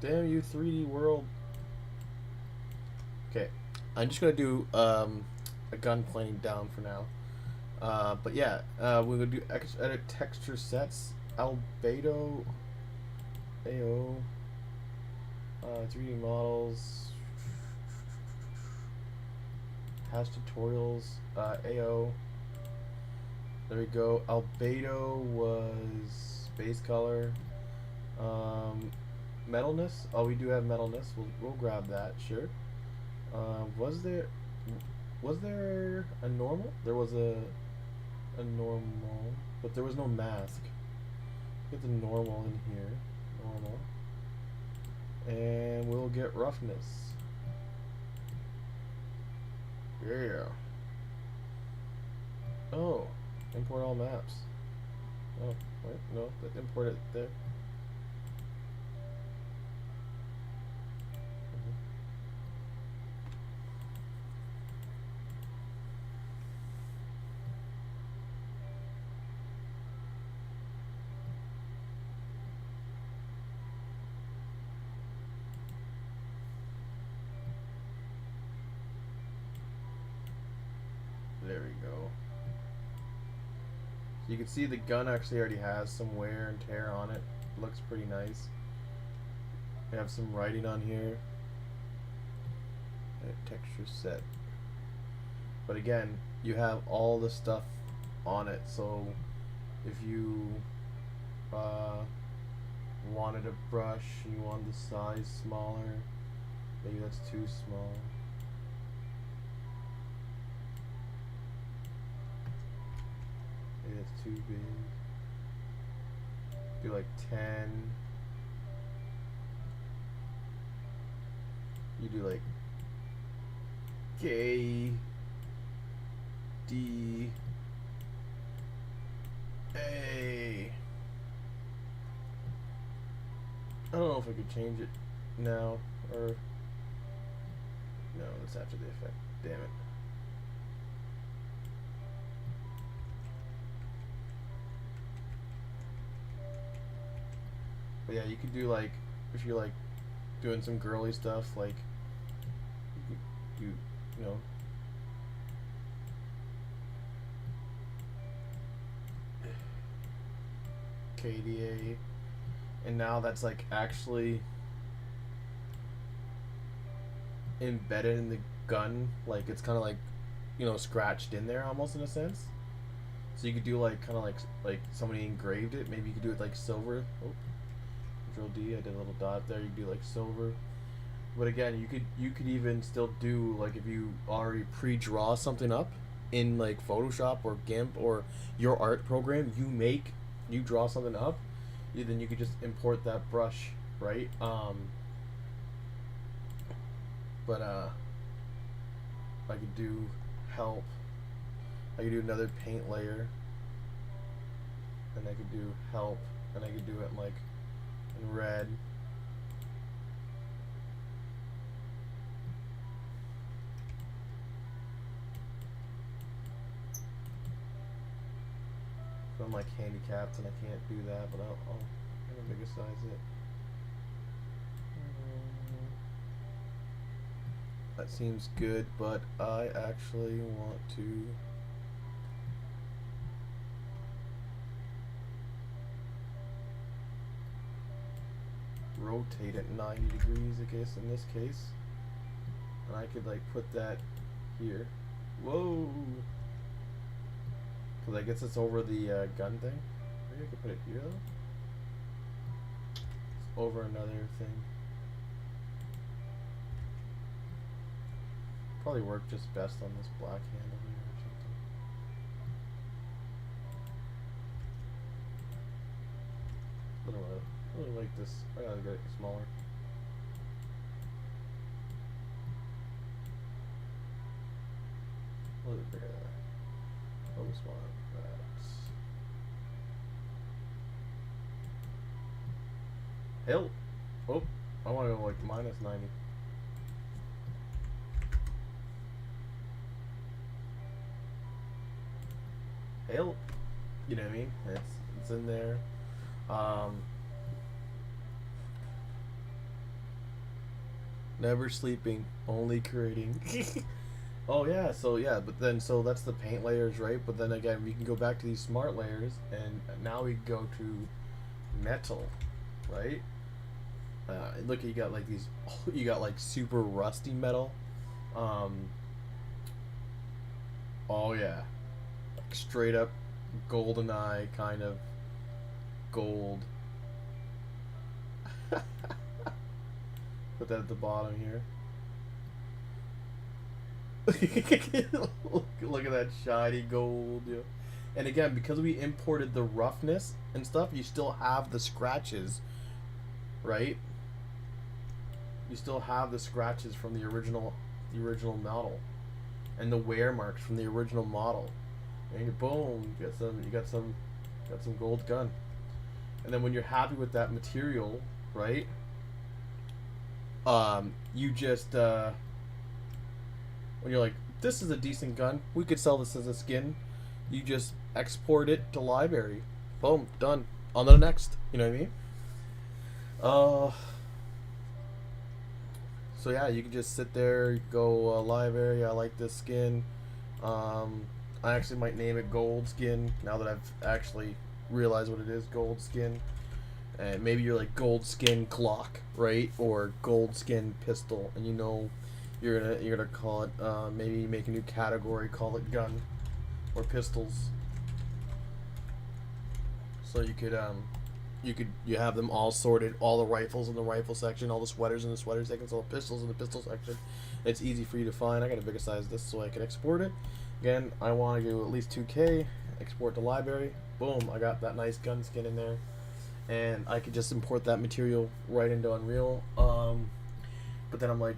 Damn you, 3D world. Okay, I'm just gonna do a gun planing down for now. But yeah, we're gonna do edit texture sets, albedo, AO, 3D models, hash tutorials, AO. There we go. Albedo was base color. Metalness. Oh, we do have metalness. We'll grab that. Sure. Was there a normal? There was a normal, but there was no mask. Get the normal in here. Normal. And we'll get roughness. Yeah. Oh, import all maps. Oh, wait, no, import it there. There we go. So you can see the gun actually already has some wear and tear on it. Looks pretty nice. We have some writing on here. Texture set. But again, you have all the stuff on it. So if you wanted a brush, you want the size smaller. Maybe that's too small. Okay, that's too big. Do like 10. You do like K, D, A. I don't know if I could change it now or no. That's after the effect. Damn it. But yeah, you could do like if you're like doing some girly stuff, like you know. KDA, and now that's like actually embedded in the gun, like it's kind of like, you know, scratched in there almost in a sense. So you could do like kind of like somebody engraved it. Maybe you could do it like silver. Oh, Control D. I did a little dot there. You could do like silver. But again, you could even still do like if you already pre-draw something up in like Photoshop or GIMP or your art program, you draw something up, then you could just import that brush, right? But I could do help. I could do another paint layer, and I could do help, and I could do it like in red. So I'm like handicapped and I can't do that, but I'll bigger size it. That seems good, but I actually want to rotate it 90 degrees, I guess, in this case. And I could like put that here. Whoa! Because I guess it's over the gun thing. Maybe I could put it here though. It's over another thing. Probably work just best on this black handle here or something. I really like this. I gotta get it smaller. A little bit bigger than that. Almost want that. Hell! Oh, I want to go like minus 90. Hell! You know what I mean? It's in there. Never sleeping, only creating. Oh yeah, so yeah, but then so that's the paint layers, right? But then again, we can go back to these smart layers, and now we go to metal, right? Look, you got like these, you got like super rusty metal. Oh yeah, like straight up golden eye kind of gold. Put that at the bottom here. Look at that shiny gold. Yeah. And again, because we imported the roughness and stuff, you still have the scratches, right? You still have the scratches from the original model, and the wear marks from the original model. And you boom, you got some gold gun. And then when you're happy with that material, right? You just when you're like, this is a decent gun, we could sell this as a skin, you just export it to library. Boom, done. On to the next. You know what I mean? So yeah, you can just sit there, go library, I like this skin. I actually might name it gold skin now that I've actually realized what it is, gold skin. And maybe you're like gold skin clock, right? Or gold skin pistol, and you know you're gonna call it, maybe make a new category, call it gun or pistols. So you have them all sorted, all the rifles in the rifle section, all the sweaters in the sweater section, all the pistols in the pistol section. It's easy for you to find. I got a bigger size this so I can export it. Again, I want to do at least 2K, export to library. Boom, I got that nice gun skin in there, and I could just import that material right into Unreal. But then I'm like,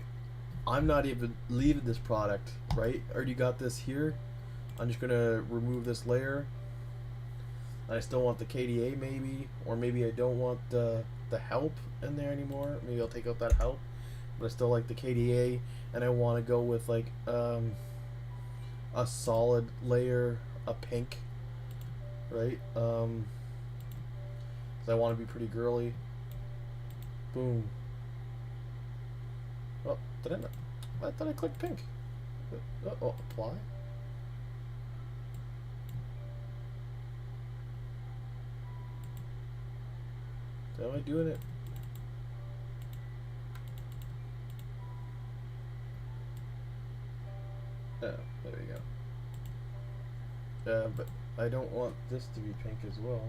I'm not even leaving this product, right? I already got this here. I'm just gonna remove this layer. I still want the KDA maybe, or maybe I don't want the help in there anymore. Maybe I'll take out that help, but I still like the KDA, and I want to go with like a solid layer, a pink, right? So I want to be pretty girly. Boom. Oh, did I not? I thought I clicked pink. Oh, apply. Am I doing it? Oh, there we go. But I don't want this to be pink as well.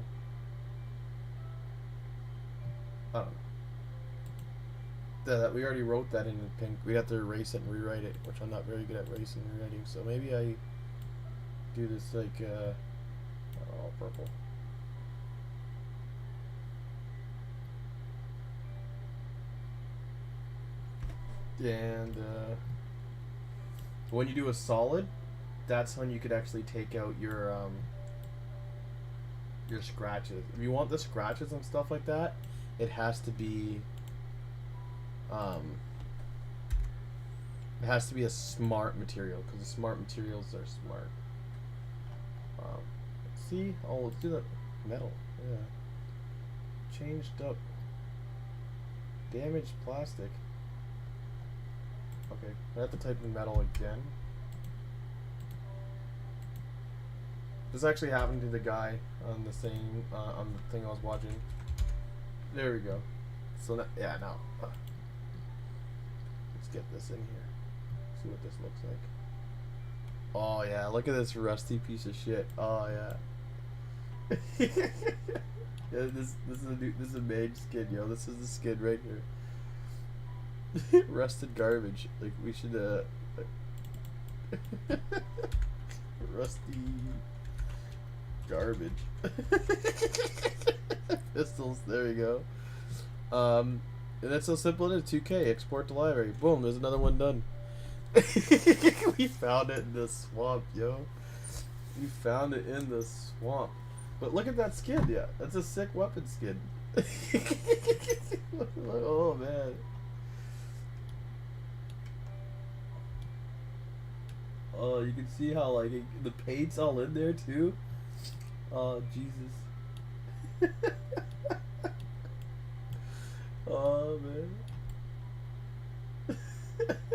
I don't know. We already wrote that in pink. We have to erase it and rewrite it, which I'm not very good at erasing and rewriting. So maybe I do this like, oh, purple. And when you do a solid, that's when you could actually take out your scratches. If you want the scratches and stuff like that, it has to be a smart material, because the smart materials are smart. See, oh, let's do the metal. Yeah, changed up, damaged plastic. Okay, I have to type in metal again. This actually happened to the guy on the same on the thing I was watching. There we go. So yeah, now let's get this in here. See what this looks like. Oh yeah, look at this rusty piece of shit. Oh yeah. Yeah, this is a mage skin, yo. This is the skin right here. Rusted garbage. Like, we should rusty garbage. Pistols, there we go. And that's so simple. It is 2K, export to library. Boom, there's another one done. We found it in the swamp, yo. We found it in the swamp. But look at that skin, yeah. That's a sick weapon skin. Oh man. Oh, you can see how like the paint's all in there too. Oh Jesus. Oh man.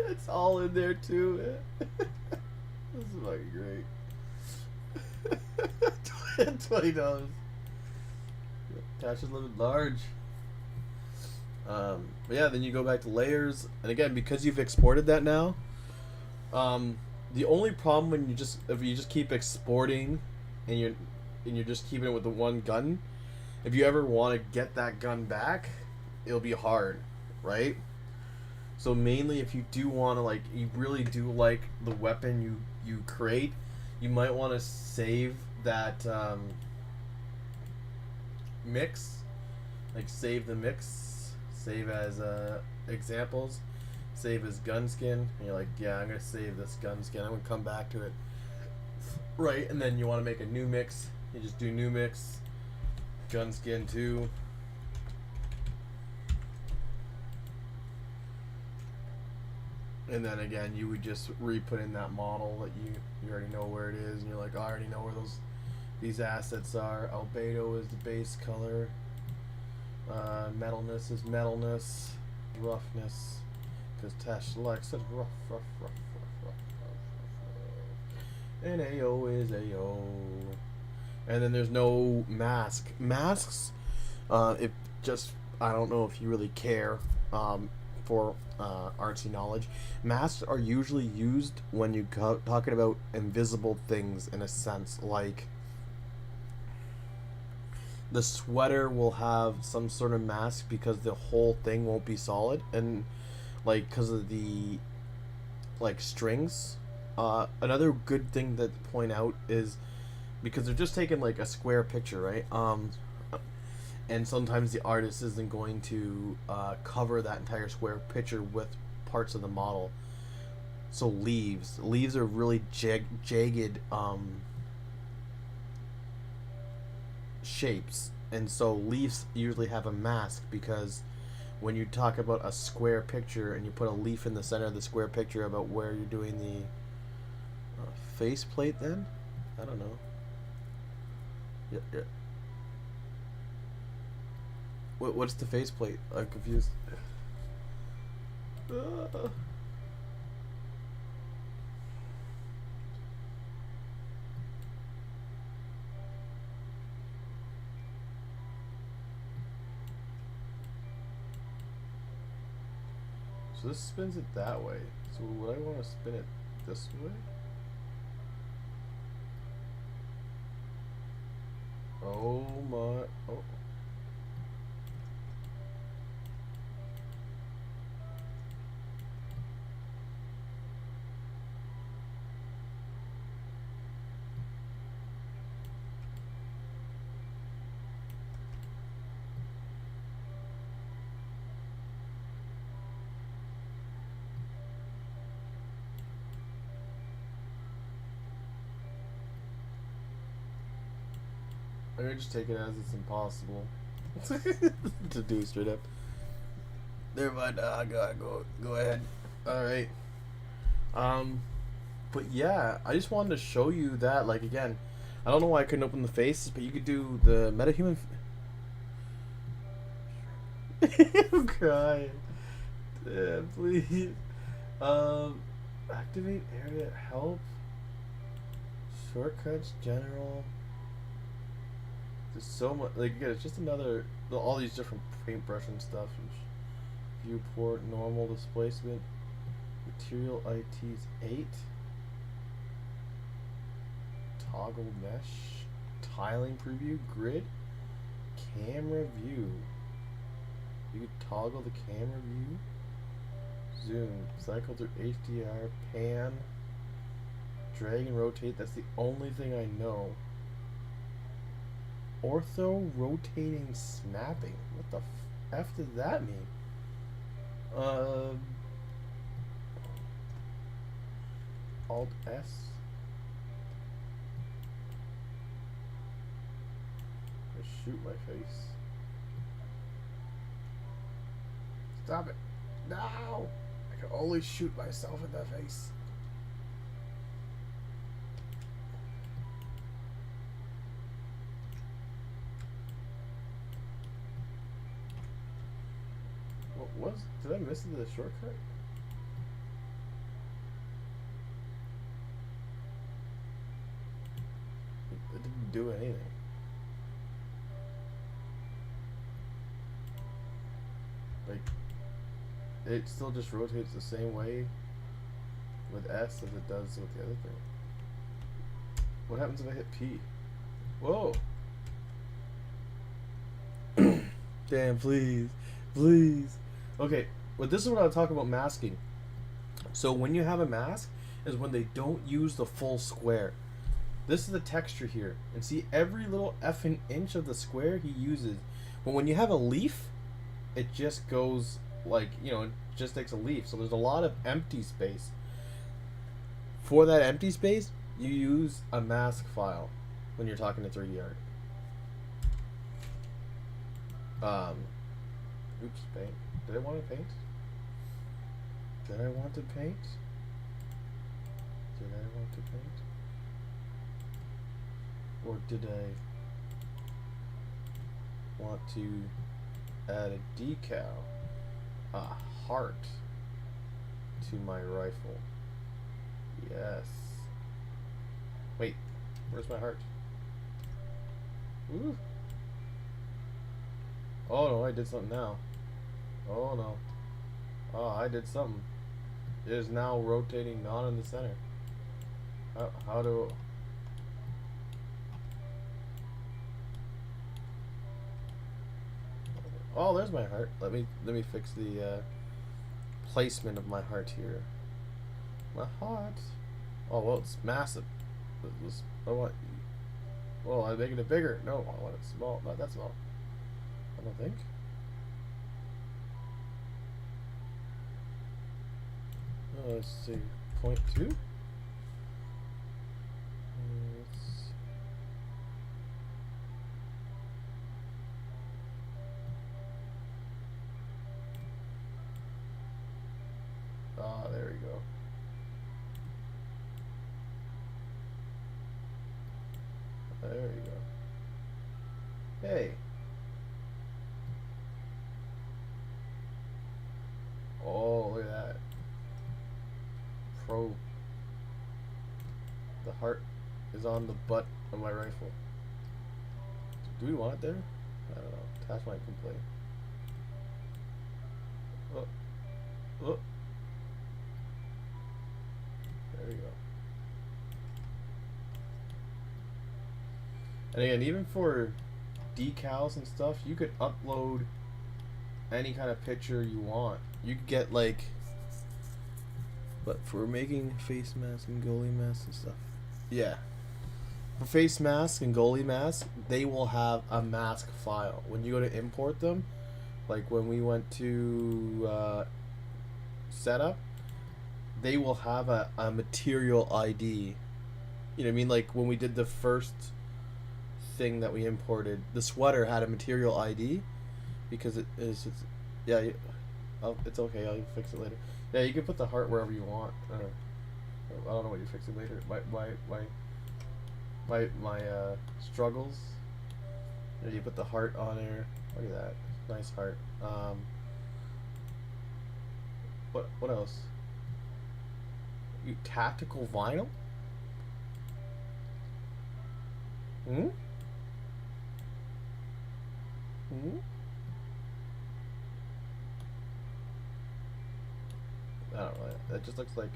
It's all in there too, man. This is fucking great. $20. Cash is living large. But yeah, then you go back to layers, and again, because you've exported that now, the only problem when if you just keep exporting, and you're just keeping it with the one gun, if you ever want to get that gun back, it'll be hard, right? So mainly, if you do want to, like, you really do like the weapon you create, you might want to save that mix, like save the mix, save as examples, save as gun skin, and you're like, yeah, I'm gonna save this gun skin, I'm gonna come back to it, right? And then you want to make a new mix, you just do new mix, gun skin 2. And then again, you would just re-put in that model that you already know where it is, and you're like, oh, I already know where these assets are. Albedo is the base color. Metalness is metalness. Roughness, because Tash likes it rough. And AO is AO. And then there's no mask. Masks, it just, I don't know if you really care. For artsy knowledge, masks are usually used when you talking about invisible things, in a sense, like the sweater will have some sort of mask because the whole thing won't be solid, and like because of the like strings. Another good thing to point out is because they're just taking like a square picture, right? And sometimes the artist isn't going to cover that entire square picture with parts of the model. So leaves are really jagged shapes, and so leaves usually have a mask, because when you talk about a square picture and you put a leaf in the center of the square picture about where you're doing the face plate, then I don't know. Yeah. What's the face plate? I'm confused. So this spins it that way. So would I want to spin it this way? Oh my. Oh. I'm gonna just take it as it's impossible to do straight up. Never mind. Go ahead. All right. But yeah, I just wanted to show you that. Like again, I don't know why I couldn't open the faces, but you could do the metahuman. I'm crying. Yeah, please. Activate area help. Shortcuts general. There's so much. Like again, it's just another. All these different paintbrush and stuff. Viewport, normal displacement, material ITs 8, toggle mesh, tiling preview, grid, camera view. You can toggle the camera view, zoom, cycle through HDR, pan, drag and rotate. That's the only thing I know. Ortho rotating snapping. What the F does that mean? Alt S. Shoot my face. Stop it. No! I can only shoot myself in the face. What was? Did I miss the shortcut? It didn't do anything. Like, it still just rotates the same way with S as it does with the other thing. What happens if I hit P? Whoa! Damn, please. Please. Okay, well, this is what I was talking about masking. So when you have a mask is when they don't use the full square. This is the texture here. And see, every little effing inch of the square he uses. But when you have a leaf, it just goes like, you know, it just takes a leaf. So there's a lot of empty space. For that empty space, you use a mask file when you're talking to 3D art. Oops, paint. Did I want to paint? Did I want to paint? Did I want to paint? Or did I want to add a decal, a heart, to my rifle? Yes. Wait, where's my heart? Ooh. Oh no, I did something now. Oh no. Oh, I did something. It is now rotating not in the center. How do... Oh, there's my heart. Let me fix the placement of my heart here. My heart. Oh well, it's massive. I want Well, I'm making it bigger. No, I want it small. Not that small. I don't think. Let's see. 0.2. Ah, there we go. There you go. Hey. Oh, look at that. Pro. The heart is on the butt of my rifle. Do we want it there? I don't know. Tash might complain. Oh. Oh. There we go. And again, even for decals and stuff, you could upload any kind of picture you want. You could get like, but for making face masks and goalie masks and stuff, yeah. For face masks and goalie masks, they will have a mask file. When you go to import them, like when we went to setup, they will have a material ID. You know what I mean? Like when we did the first thing that we imported, the sweater had a material ID because it's yeah. It's okay. I'll fix it later. Yeah, you can put the heart wherever you want. I don't know what you fix it later. My struggles. You put the heart on there. Look at that, nice heart. What else? You tactical vinyl? Hmm. Hmm. I don't know. That just looks like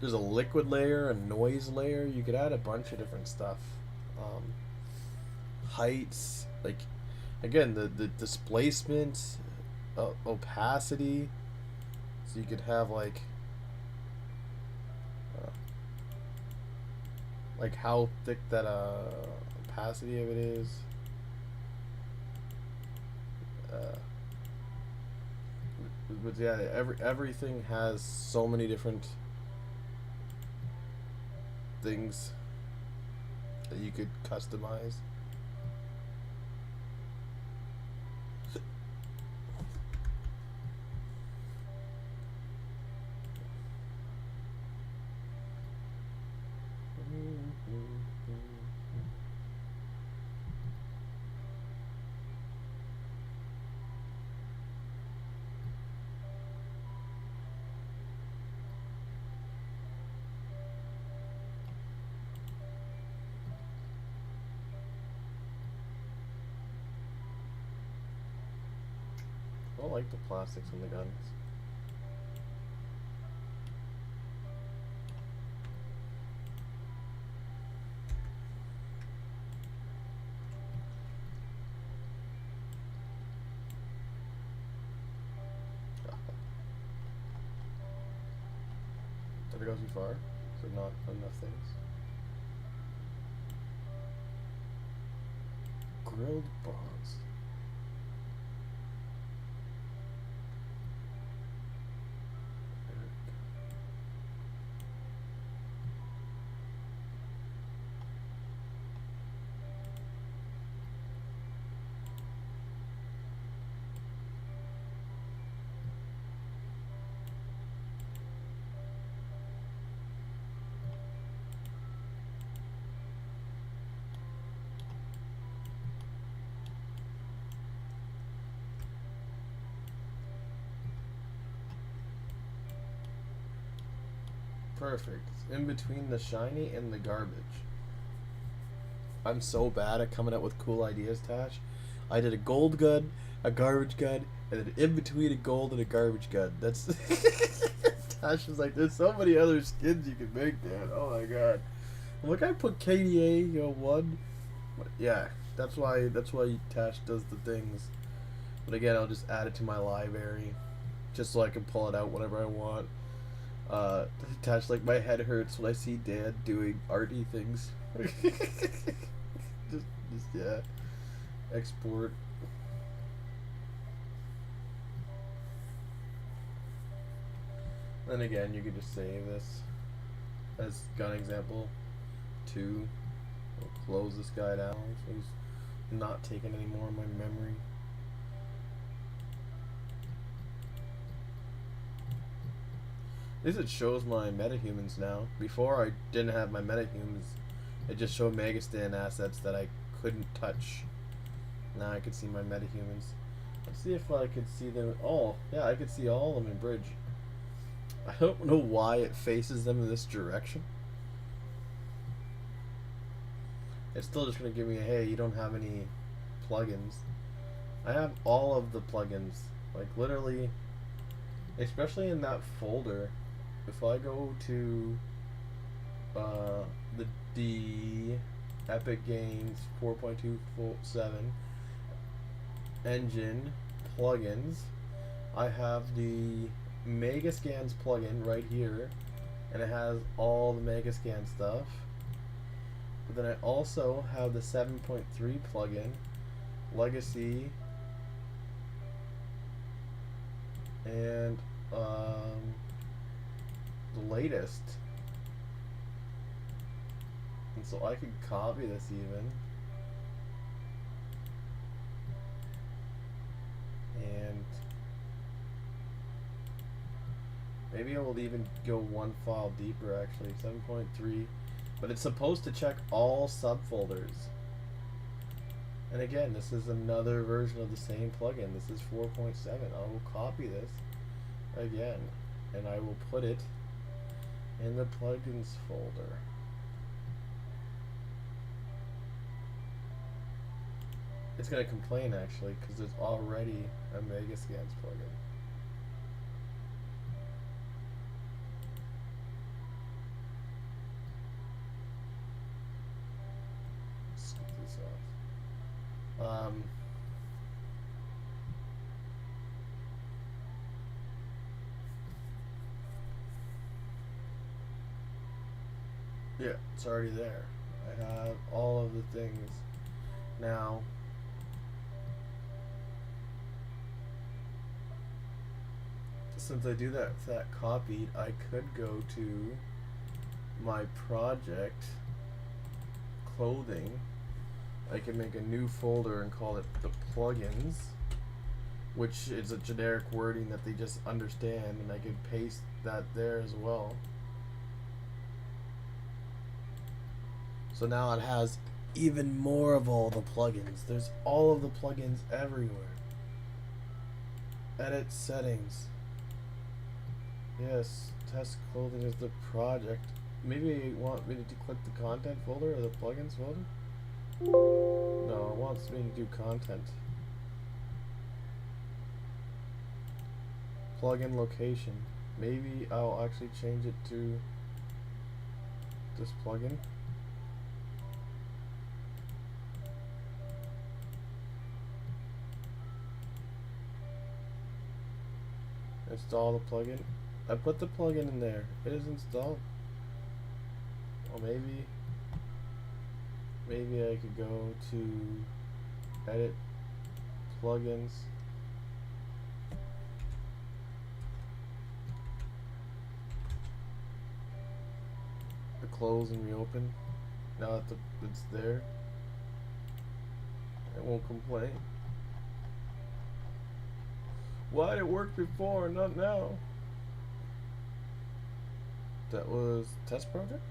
there's a liquid layer, a noise layer. You could add a bunch of different stuff. Heights, like again, the displacement, opacity. So you could have like how thick that opacity of it is. But yeah, everything has so many different things that you could customize. I don't like the plastics on the guns. Did it go too far? Is there not enough things? Grilled bronze. Perfect. It's in between the shiny and the garbage. I'm so bad at coming up with cool ideas, Tash. I did a gold gun, a garbage gun, and then in between a gold and a garbage gun. That's Tash was like, there's so many other skins you can make, Dan. Oh my god. Look, I put KDA 1. Yeah, that's why Tash does the things. But again, I'll just add it to my library, just so I can pull it out whenever I want. Attached, like my head hurts when I see Dad doing arty things. just yeah. Export. Then again, you could just save this as gun example 2. We'll close this guy down so he's not taking any more of my memory. At least it shows my metahumans now. Before I didn't have my metahumans. It just showed Megastan assets that I couldn't touch. Now I can see my metahumans. Let's see if I could see them. Oh, yeah, I could see all of them in Bridge. I don't know why it faces them in this direction. It's still just going to give me a, hey, you don't have any plugins. I have all of the plugins. Like, literally, especially in that folder. If I go to the Epic Games 4.27 engine plugins, I have the Megascans plugin right here, and it has all the Megascan stuff. But then I also have the 7.3 plugin, Legacy, and the latest. And so I could copy this even. And maybe I will even go one file deeper actually, 7.3. But it's supposed to check all subfolders. And again, this is another version of the same plugin. This is 4.7. I will copy this again, and I will put it in the plugins folder. It's going to complain actually because there's already a Megascans plugin. Scoop this off. Yeah, it's already there. I have all of the things now. Since I do that copied, I could go to my project clothing. I can make a new folder and call it the plugins, which is a generic wording that they just understand, and I can paste that there as well. So now it has even more of all the plugins. There's all of the plugins everywhere. Edit settings. Yes, test clothing is the project. Maybe you want me to click the content folder or the plugins folder? No, it wants me to do content. Plugin location. Maybe I'll actually change it to this plugin. Install the plugin. I put the plugin in there. It is installed. Or maybe I could go to edit plugins. Close and reopen. Now that it's there, it won't complain. Why did it work before and not now? That was test project?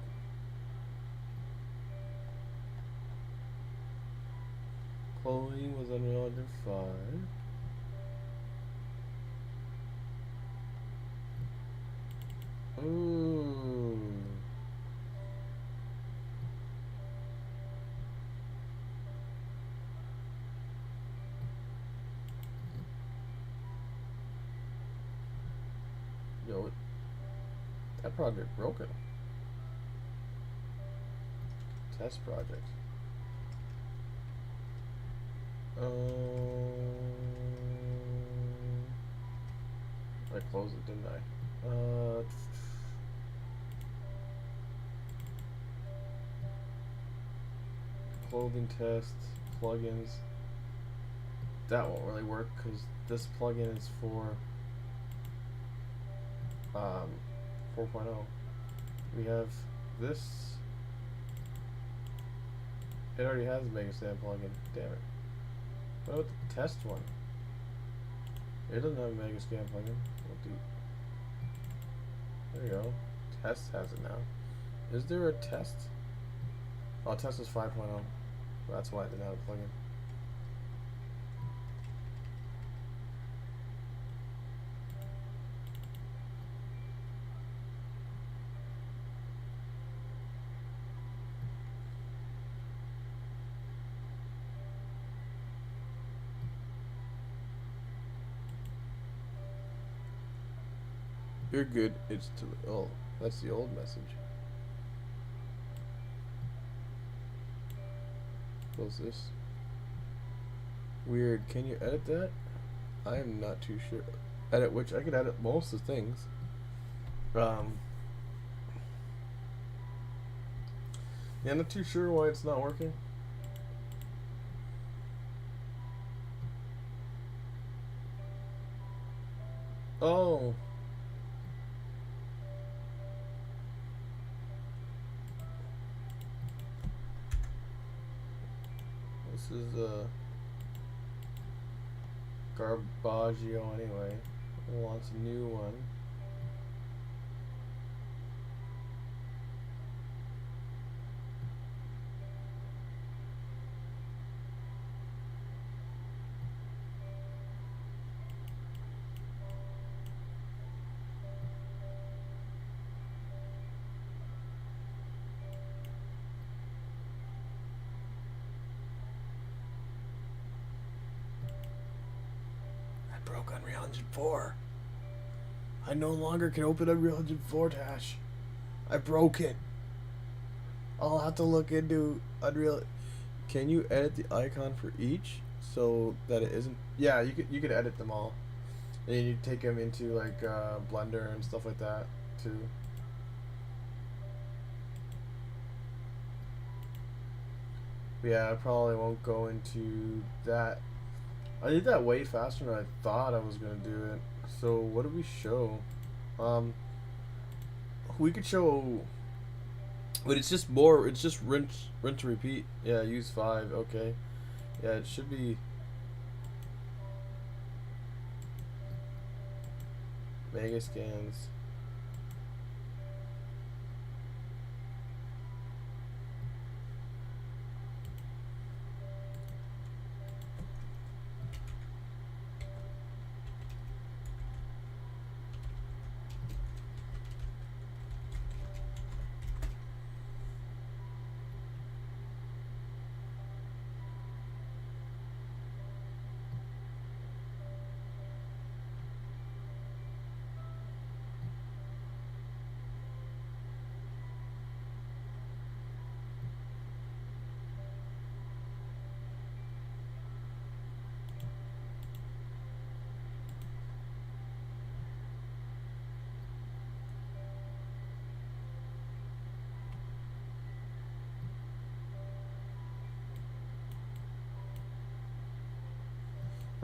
Clothing was Unreal Engine 5. Ooh. Yo, that project broken. Test project. I closed it, didn't I? clothing test, plugins. That won't really work because this plugin is for 4.0. We have this. It already has a Megascan plugin. Damn it. What about the test one? It doesn't have a Megascan plugin. There you go. Test has it now. Is there a test? Oh, test is 5.0. That's why it didn't have a plugin. You're good. It's to oh, that's the old message. Close this. Weird. Can you edit that? I am not too sure. Edit which? I could edit most of the things. Yeah, I'm not too sure why it's not working. Oh. This is Garbaggio anyway. Wants a new one. Broke Unreal Engine 4. I no longer can open Unreal Engine 4, Tash. I broke it. I'll have to look into Unreal. Can you edit the icon for each so that it isn't? Yeah, you could edit them all, and you take them into like Blender and stuff like that too. But yeah, I probably won't go into that. I did that way faster than I thought I was gonna do it. So what do we show? We could show, but it's just more. It's just rinse, repeat. Yeah, use 5. Okay. Yeah, it should be Megascans.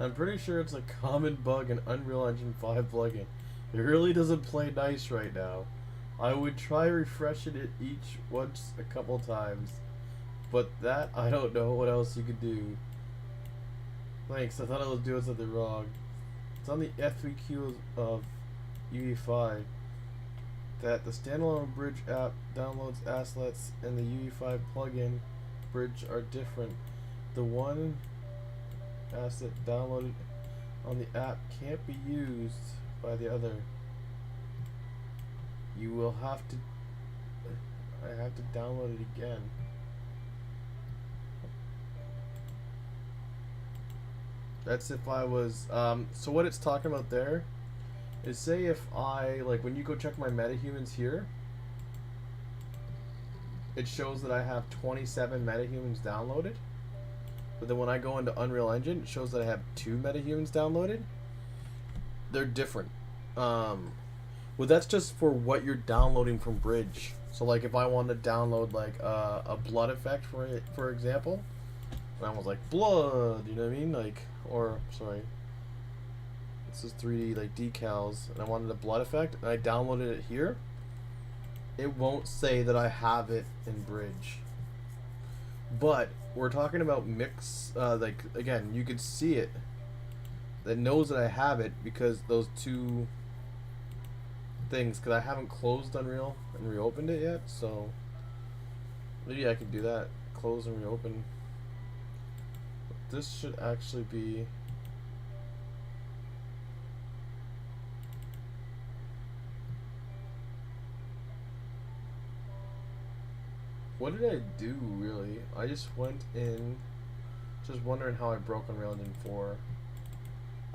I'm pretty sure it's a common bug in Unreal Engine 5 plugin. It really doesn't play nice right now. I would try refreshing it each once a couple times, but that I don't know what else you could do. Thanks, I thought I was doing something wrong. It's on the FAQ of UE5 that the standalone bridge app downloads assets and the UE5 plugin bridge are different. The one asset downloaded on the app can't be used by the other. You will have to I have to download it again. That's if I was so what it's talking about there is, say if I, like, when you go check my metahumans here, it shows that I have 27 metahumans downloaded. But then when I go into Unreal Engine, it shows that I have 2 metahumans downloaded. They're different. Well, that's just for what you're downloading from Bridge. So, like, if I wanted to download, like, a blood effect, for example, and I was like, blood, you know what I mean? Like, or, sorry, this is 3D, like, decals, and I wanted a blood effect, and I downloaded it here, it won't say that I have it in Bridge. But we're talking about mix, like, again, you could see it. That knows that I have it because those two things, because I haven't closed Unreal and reopened it yet, so maybe I could do that. Close and reopen. But this should actually be... What did I do, really? I just went in, just wondering how I broke Unreal Engine 4.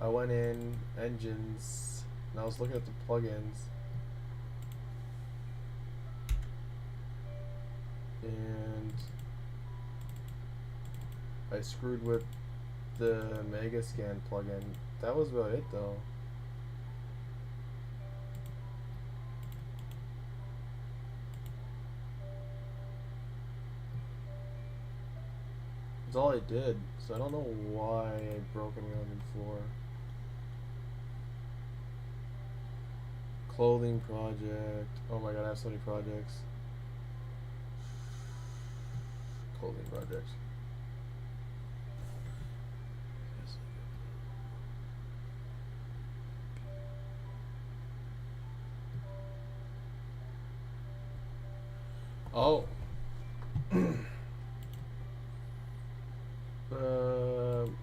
I went in, engines, and I was looking at the plugins. And I screwed with the Megascan plugin. That was about it, though. That's all I did, so I don't know why I broke Unreal Engine 4. Clothing project. Oh my god, I have so many projects. Clothing projects. Oh.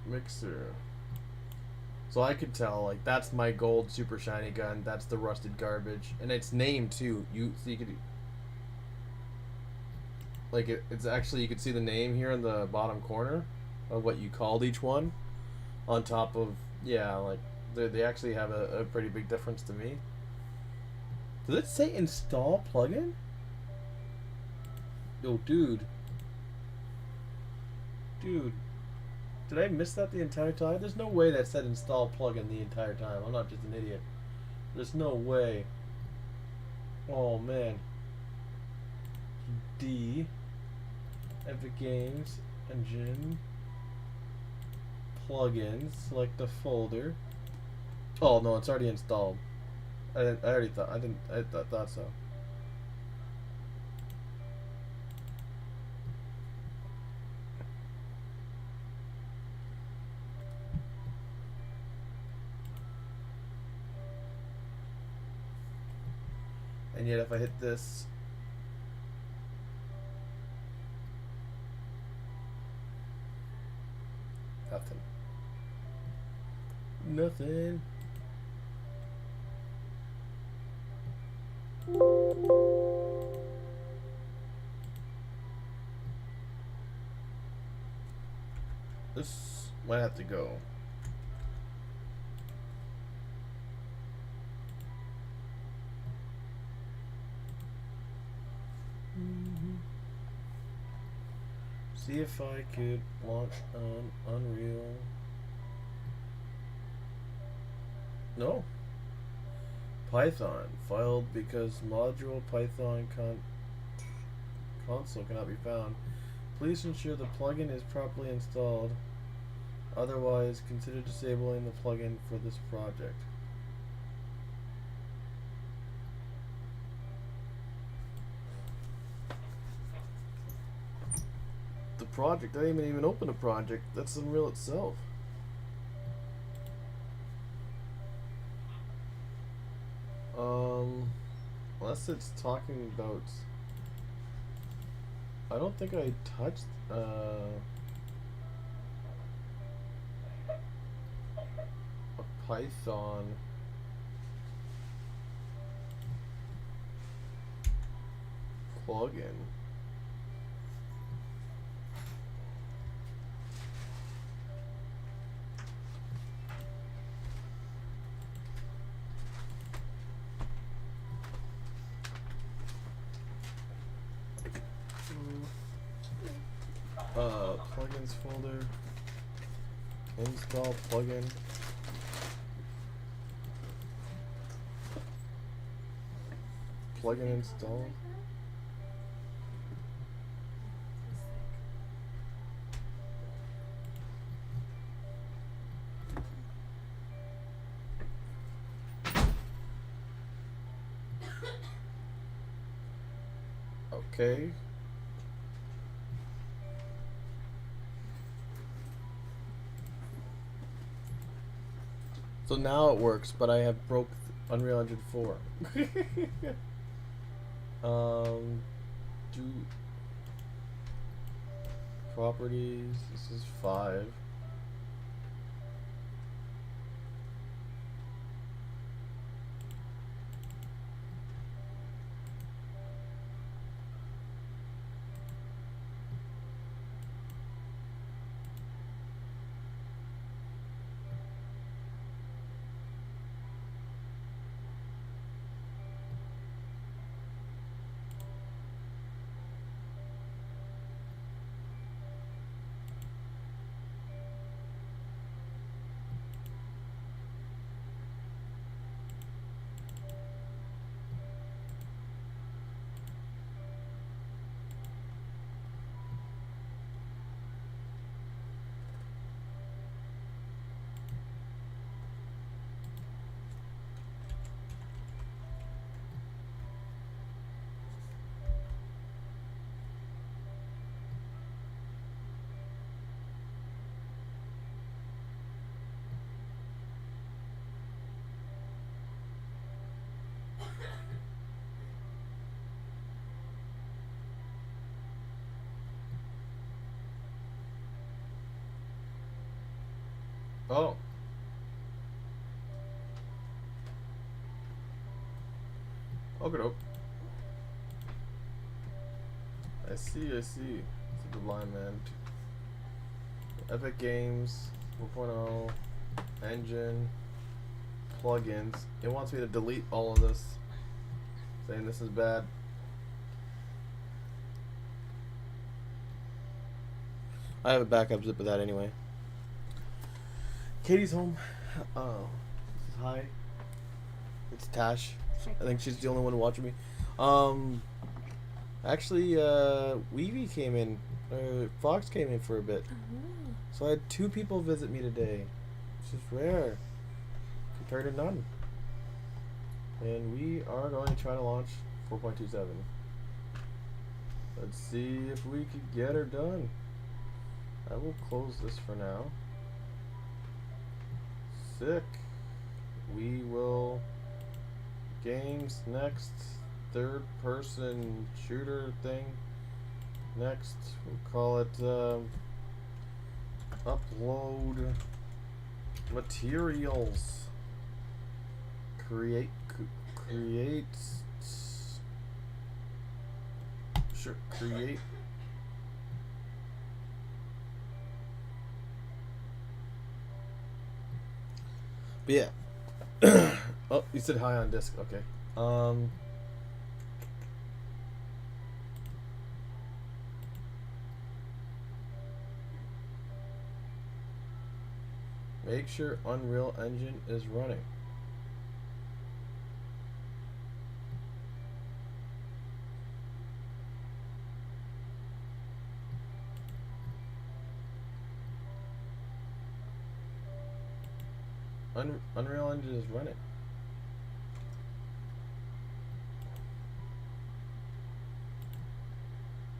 Mixer. So I could tell, like, that's my gold super shiny gun. That's the rusted garbage, and it's named too. So you could, like, it's actually, you could see the name here in the bottom corner of what you called each one. On top of, yeah, like they actually have a pretty big difference to me. Does it say install plugin? Yo, dude. Dude. Did I miss that the entire time? There's no way that said install plugin the entire time. I'm not just an idiot. There's no way. Oh, man. D. Epic Games. Engine. Plugins. Select the folder. Oh, no, it's already installed. I already thought. I thought so. And yet if I hit this, nothing. Nothing. This might have to go. See if I could launch on Unreal. No. Python filed because module Python console cannot be found. Please ensure the plugin is properly installed. Otherwise, consider disabling the plugin for this project. Project. I didn't even open a project. That's Unreal itself. Unless it's talking about. I don't think I touched a Python. Plugin. Plugins folder. Install plugin. plugin installed. Okay. So now it works, but I have broke Unreal Engine 4. Do properties. This is 5. Oh. Okay. I see. It's the blind man. Epic Games 4.0 engine plugins. It wants me to delete all of this, saying this is bad. I have a backup zip of that anyway. Katie's home. Oh, this is hi. It's Tash. I think she's the only one watching me. Actually, Weavy came in. Fox came in for a bit. So I had 2 people visit me today. Which is rare compared to none. And we are going to try to launch 4.27. Let's see if we could get her done. I will close this for now. Sick. We will games next. 3rd person shooter thing next. We'll call it upload materials. Create. Sure. Create. But yeah. Oh, you said hi on disc. Okay. Make sure Unreal Engine is running. Unreal Engine is running.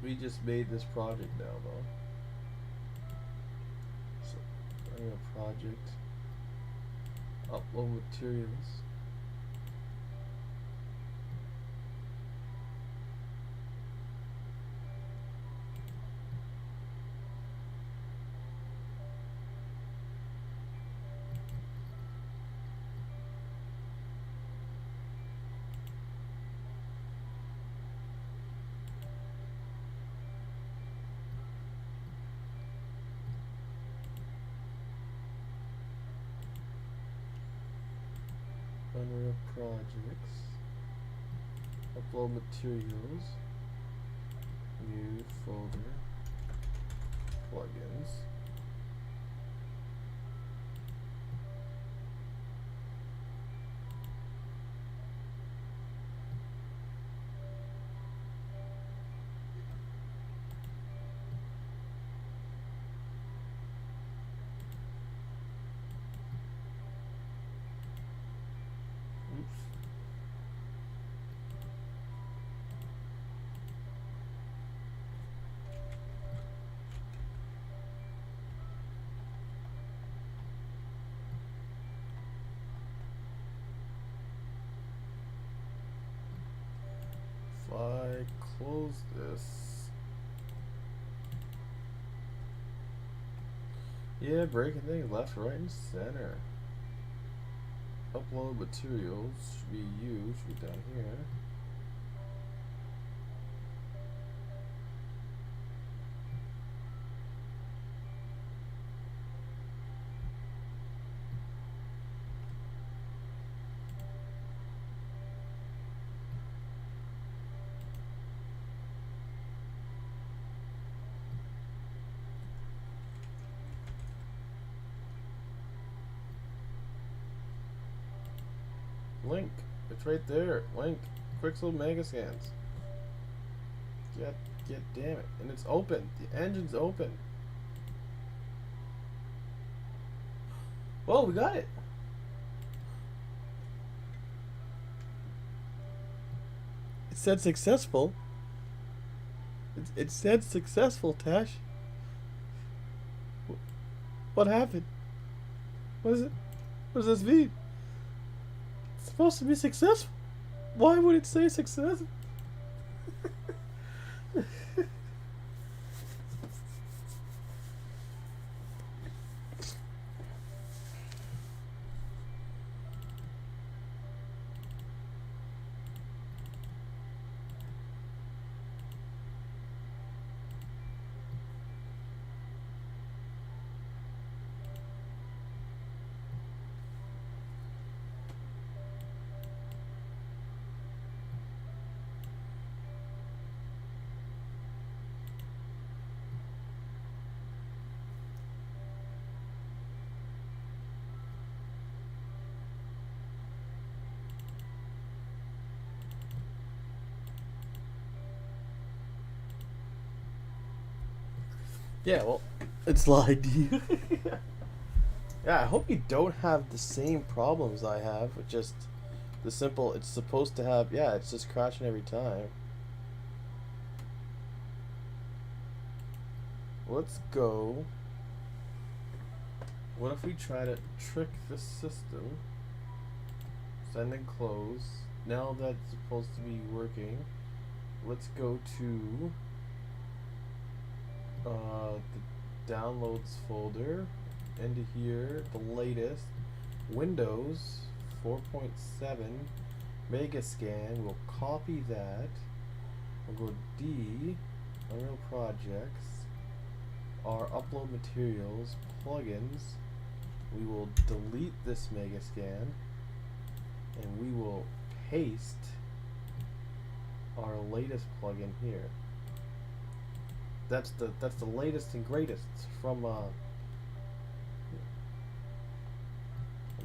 We just made this project now, though. So, running a project. Upload materials. Unreal projects. Upload materials. New folder. Plugins. if I close this. Yeah, breaking things left, right, and center. Upload materials should be you, should be down here. Link. It's right there. Link. Quicksilver Mega Scans. Get damn it. And it's open. The engine's open. Well, we got it. It said successful. It said successful, Tash. What happened? What is it? What does this mean? It's supposed to be successful. Why would it say successful? Yeah, well, it's lied to you. Yeah, I hope you don't have the same problems I have with just the simple, it's supposed to have, yeah, it's just crashing every time. Let's go. What if we try to trick the system? Send and close. Now that's supposed to be working. Let's go to the downloads folder. Into here, the latest Windows 4.7 Megascan. We'll copy that. We'll go D, Unreal Projects, our upload materials, plugins. We will delete this Megascan, and we will paste our latest plugin here. That's the latest and greatest from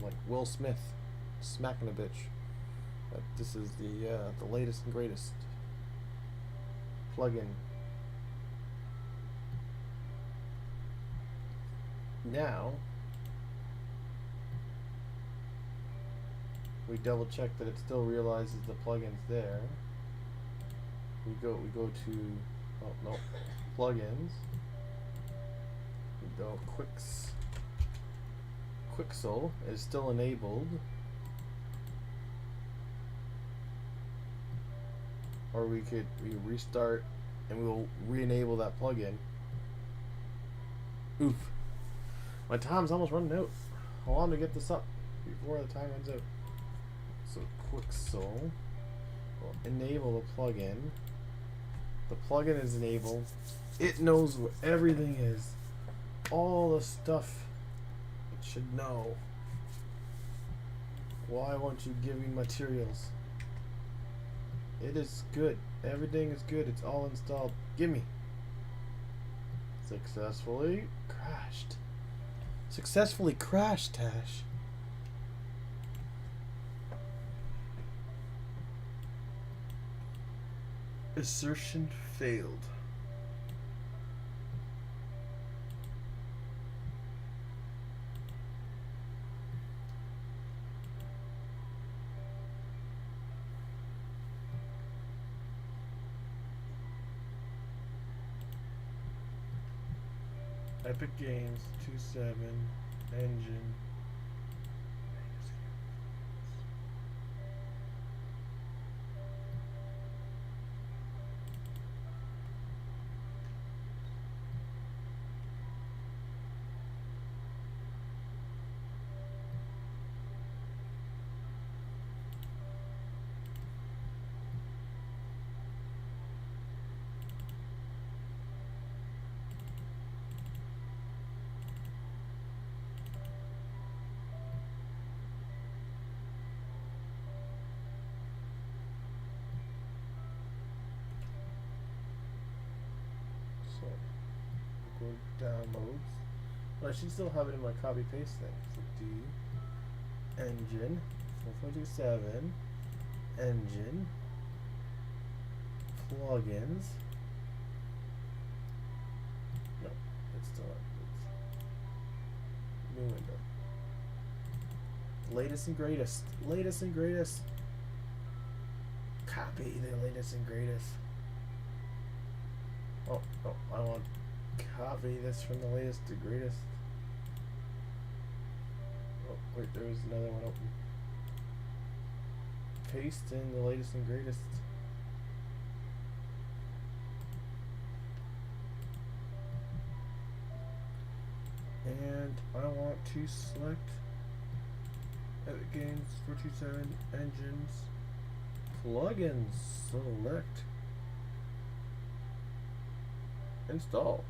like Will Smith smacking a bitch. This is the latest and greatest plugin. Now we double check that it still realizes the plugin's there. We go to, oh no, plugins. We go Quixel is still enabled, or we restart and we will re-enable that plugin. Oof, my time's almost running out. How long to get this up before the time runs out? So Quixel will enable the plugin. The plugin is enabled. It knows where everything is, all the stuff should know. Why won't you give me materials? It is good. Everything is good. It's all installed. Give me. Successfully crashed. Successfully crashed, Tash. Assertion failed. Epic Games 2.7 engine. Oh, go downloads. Well, I should still have it in my copy paste thing. So D engine 4.27 engine plugins. No, it's still not. It's new window. Latest and greatest. Latest and greatest. Copy the latest and greatest. Oh, I want copy this from the latest to greatest. Oh, wait, there was another one open. Paste in the latest and greatest. And I want to select Epic Games 427 engines plugins. Select install.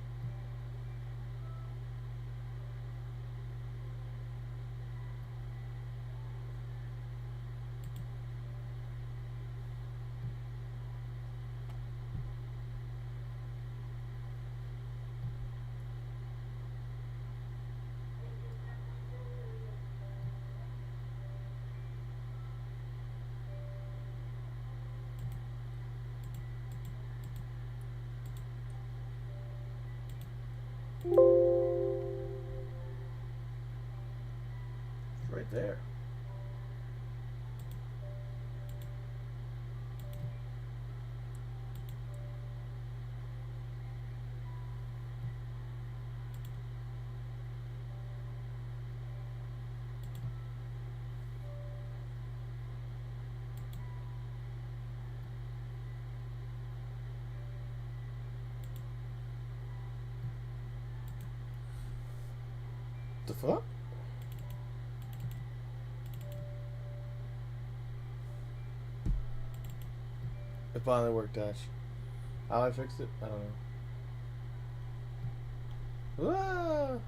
Right there. The fuck? It finally worked, Dash. How I fixed it? I don't know. Ah!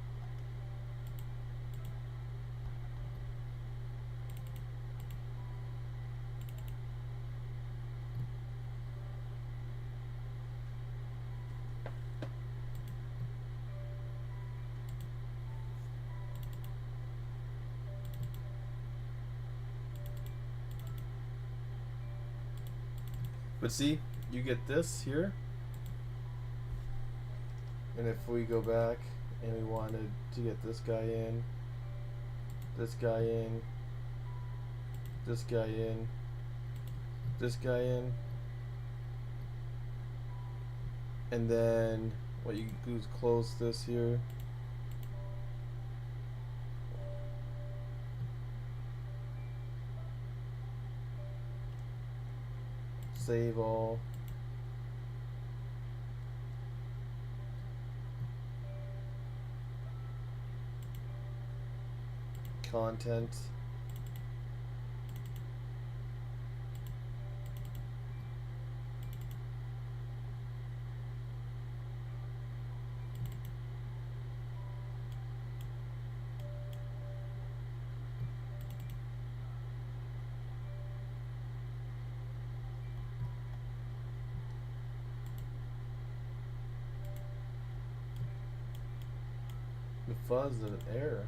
But see, you get this here, and if we go back and we wanted to get this guy in, this guy in, this guy in, this guy in, and then what you do is close this here. Save all. Content. The fuzz of an error.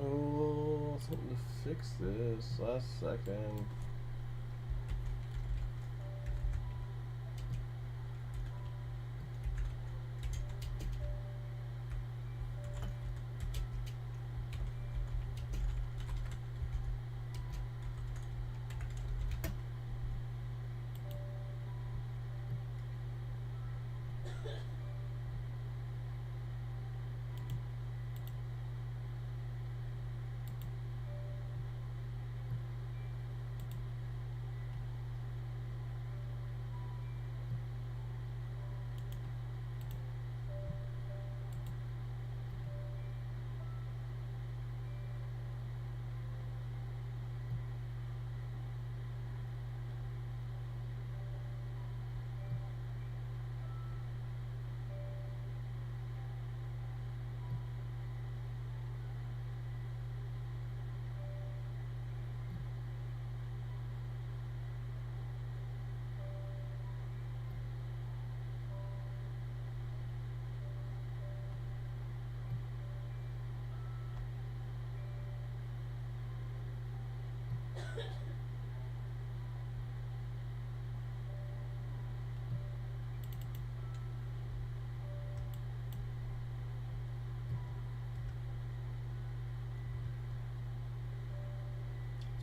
Oh, something to fix this. Last second.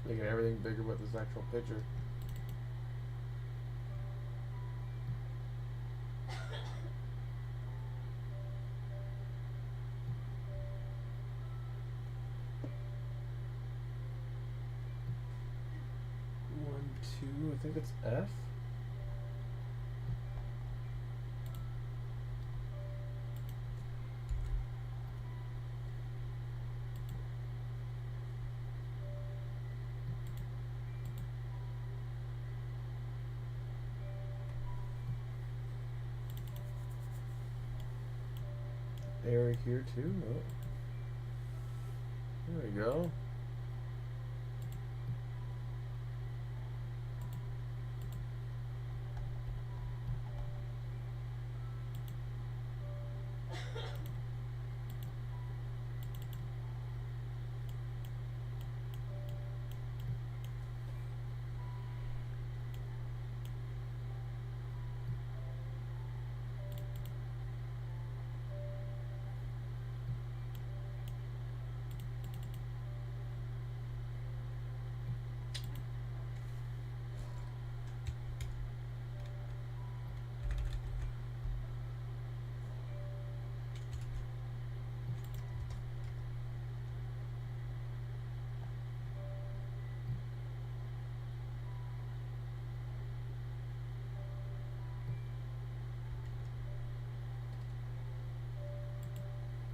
Making everything bigger with this actual picture. One, two, I think it's F. Area here too. Oh. There we go.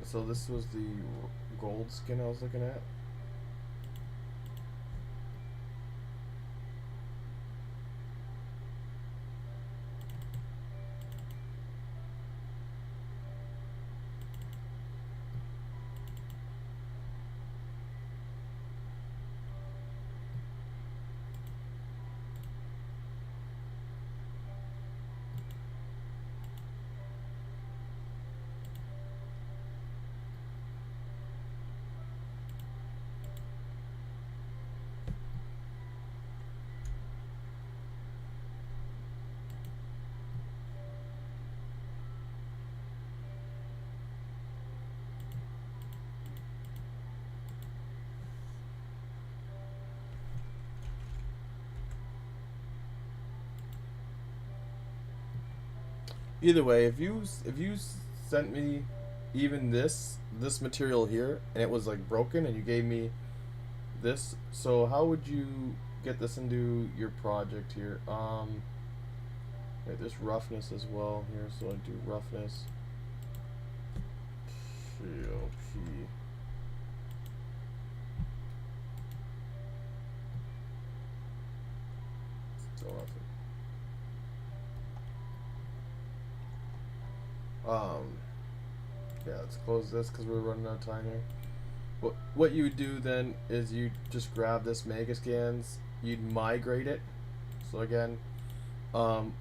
So this was the gold skin I was looking at. Either way, if you sent me even this material here and it was like broken and you gave me this, so how would you get this into your project here? Wait, there's roughness as well here, so I do roughness. POP. Still nothing. Yeah, let's close this because we're running out of time here. What you would do then is you just grab this mega scans, you'd migrate it. So again,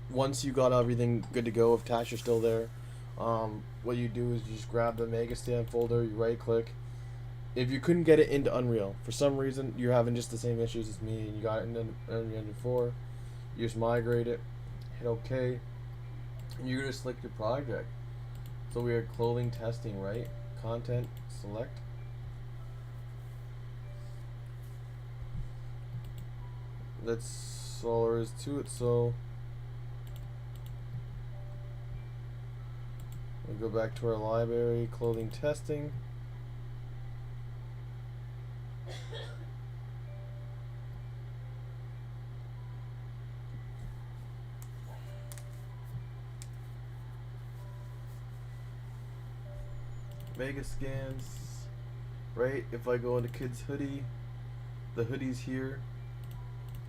once you got everything good to go, if Tasha's still there, what you do is you just grab the mega scan folder, you right click, if you couldn't get it into Unreal, for some reason you're having just the same issues as me, and you got it into Unreal Engine 4, you just migrate it, hit OK, and you're gonna select your project. So we are clothing testing, right? Content, select. That's all there is to it. So we go back to our library, clothing testing. Mega scans, right? If I go into kids hoodie, the hoodie's here,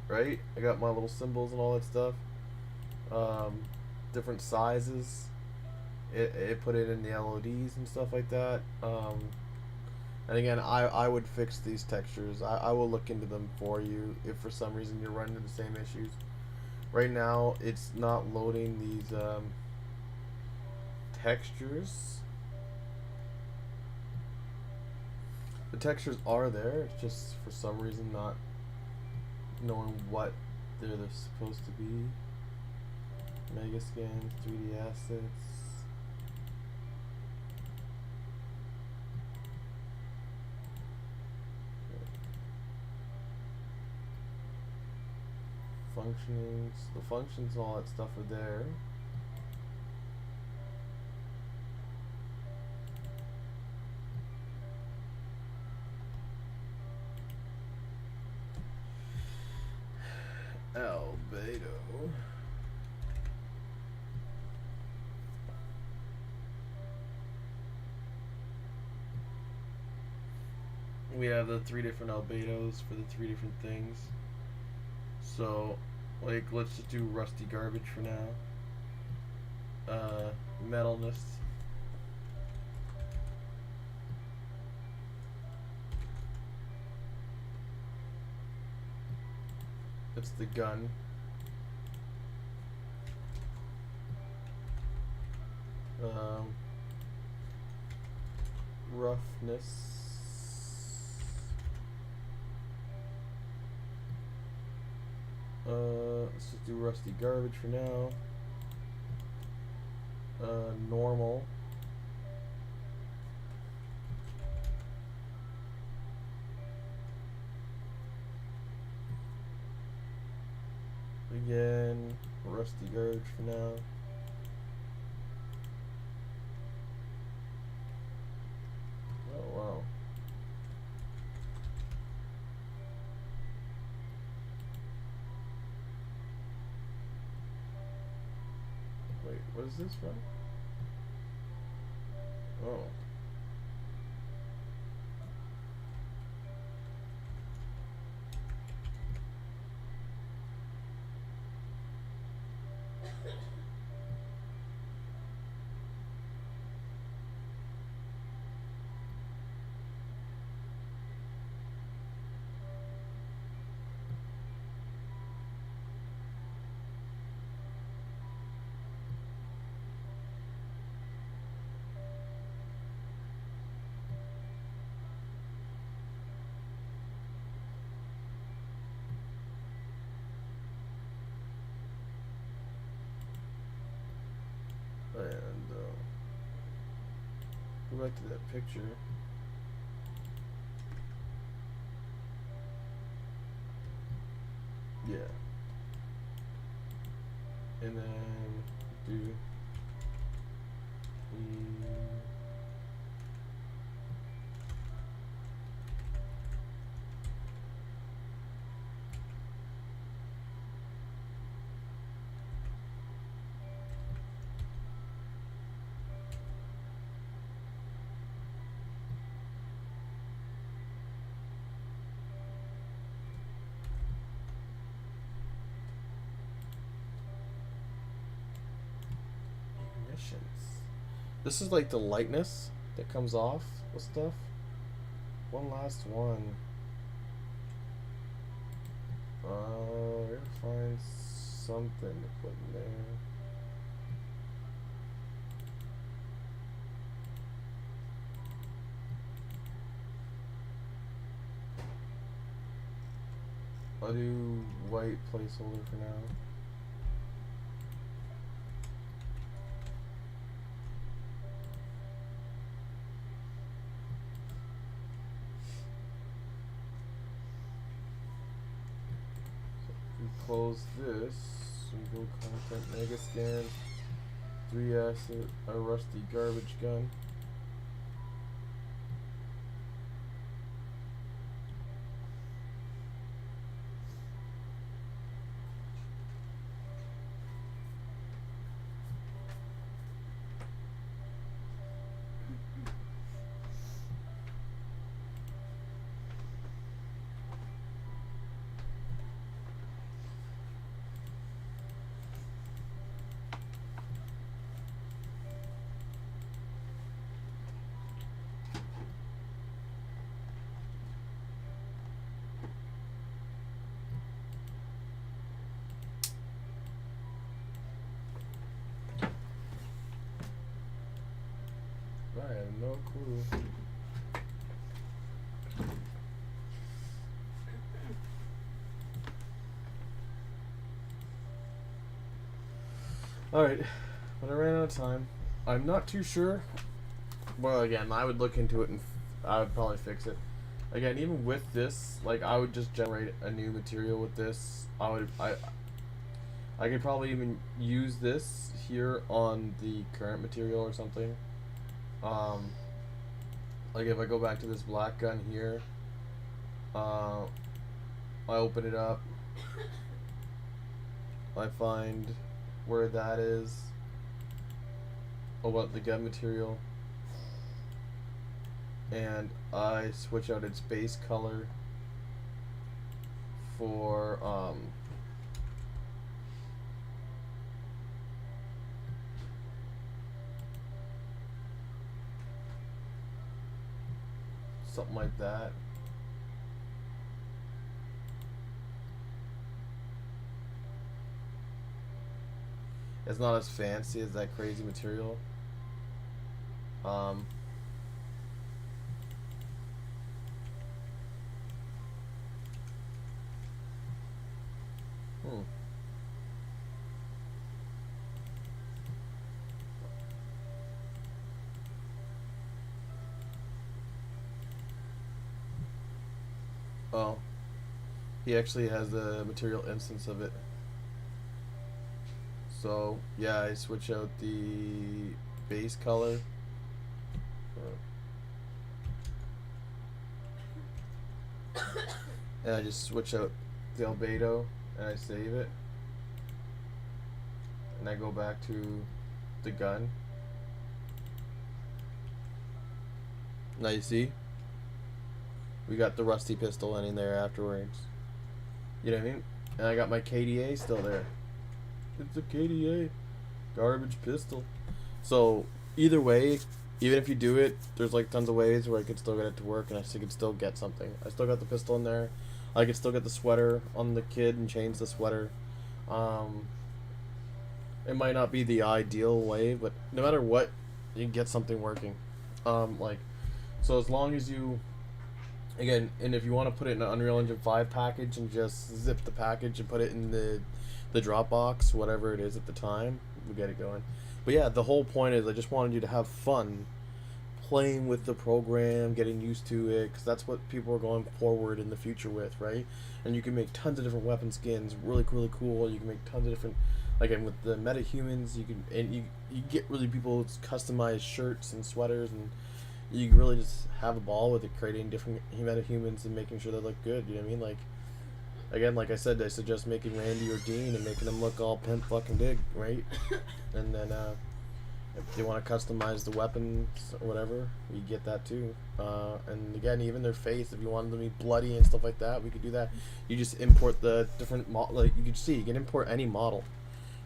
right? I got my little symbols and all that stuff. Different sizes. It put it in the LODs and stuff like that. And again, I would fix these textures. I will look into them for you if for some reason you're running into the same issues. Right now, it's not loading these textures. The textures are there, it's just for some reason not knowing what they're supposed to be. Mega scans, 3D assets. Functionings, the functions and all that stuff are there. Albedo. We have the 3 different albedos for the 3 different things. So, like, let's just do rusty garbage for now. Metalness. It's the gun. Roughness. Let's just do rusty garbage for now. Normal. Again, rusty garbage for now. Oh wow. Wait, what is this from? Oh. And go back to that picture. Yeah. And then do emissions. This is like the lightness that comes off with stuff. One last one. We're gonna find something to put in there. I'll do white placeholder for now. Close this, single content mega scan, 3 asset, a rusty garbage gun. I have no clue. Alright, but I ran out of time. I'm not too sure. Well, again, I would look into it and I would probably fix it. Again, even with this, like, I would just generate a new material with this. I could probably even use this here on the current material or something. Like if I go back to this black gun here, I open it up, I find where that is, about the gun material, and I switch out its base color for something like that. It's not as fancy as that crazy material. Well, he actually has a material instance of it. So yeah, I switch out the base color. And I just switch out the albedo and I save it. And I go back to the gun. Now you see? We got the rusty pistol in there afterwards. You know what I mean? And I got my KDA still there. It's a KDA. Garbage pistol. So, either way, even if you do it, there's like tons of ways where I could still get it to work and I could still get something. I still got the pistol in there. I could still get the sweater on the kid and change the sweater. It might not be the ideal way, but no matter what, you can get something working. So as long as you... Again, and if you want to put it in an Unreal Engine 5 package and just zip the package and put it in the Dropbox, whatever it is at the time, we get it going. But yeah, the whole point is I just wanted you to have fun playing with the program, getting used to it, because that's what people are going forward in the future with, right? And you can make tons of different weapon skins, really cool. You can make tons of different, again, with the metahumans, you get really people's customized shirts and sweaters, and you really just have a ball with it, creating different metahumans and making sure they look good. You know what I mean? Like, again, like I said, I suggest making Randy or Dean and making them look all pimp fucking big, right? And then if you want to customize the weapons or whatever, you get that too. And again, even their face, if you want them to be bloody and stuff like that, we could do that. You just import the different like you can see, you can import any model,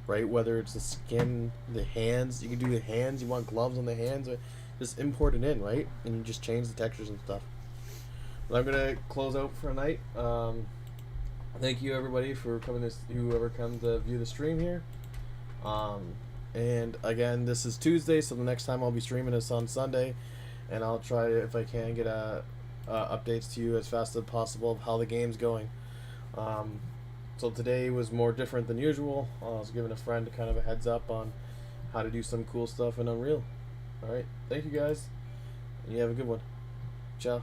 right? Whether it's the skin, the hands, you can do the hands. You want gloves on the hands. Just import it in, right? And you just change the textures and stuff. But I'm gonna close out for a night. Thank you everybody for coming. Whoever comes to view the stream here. And again, this is Tuesday, so the next time I'll be streaming is on Sunday, and I'll try to, if I can, get updates to you as fast as possible of how the game's going. So today was more different than usual. I was giving a friend kind of a heads up on how to do some cool stuff in Unreal. Alright, thank you guys, and you have a good one. Ciao.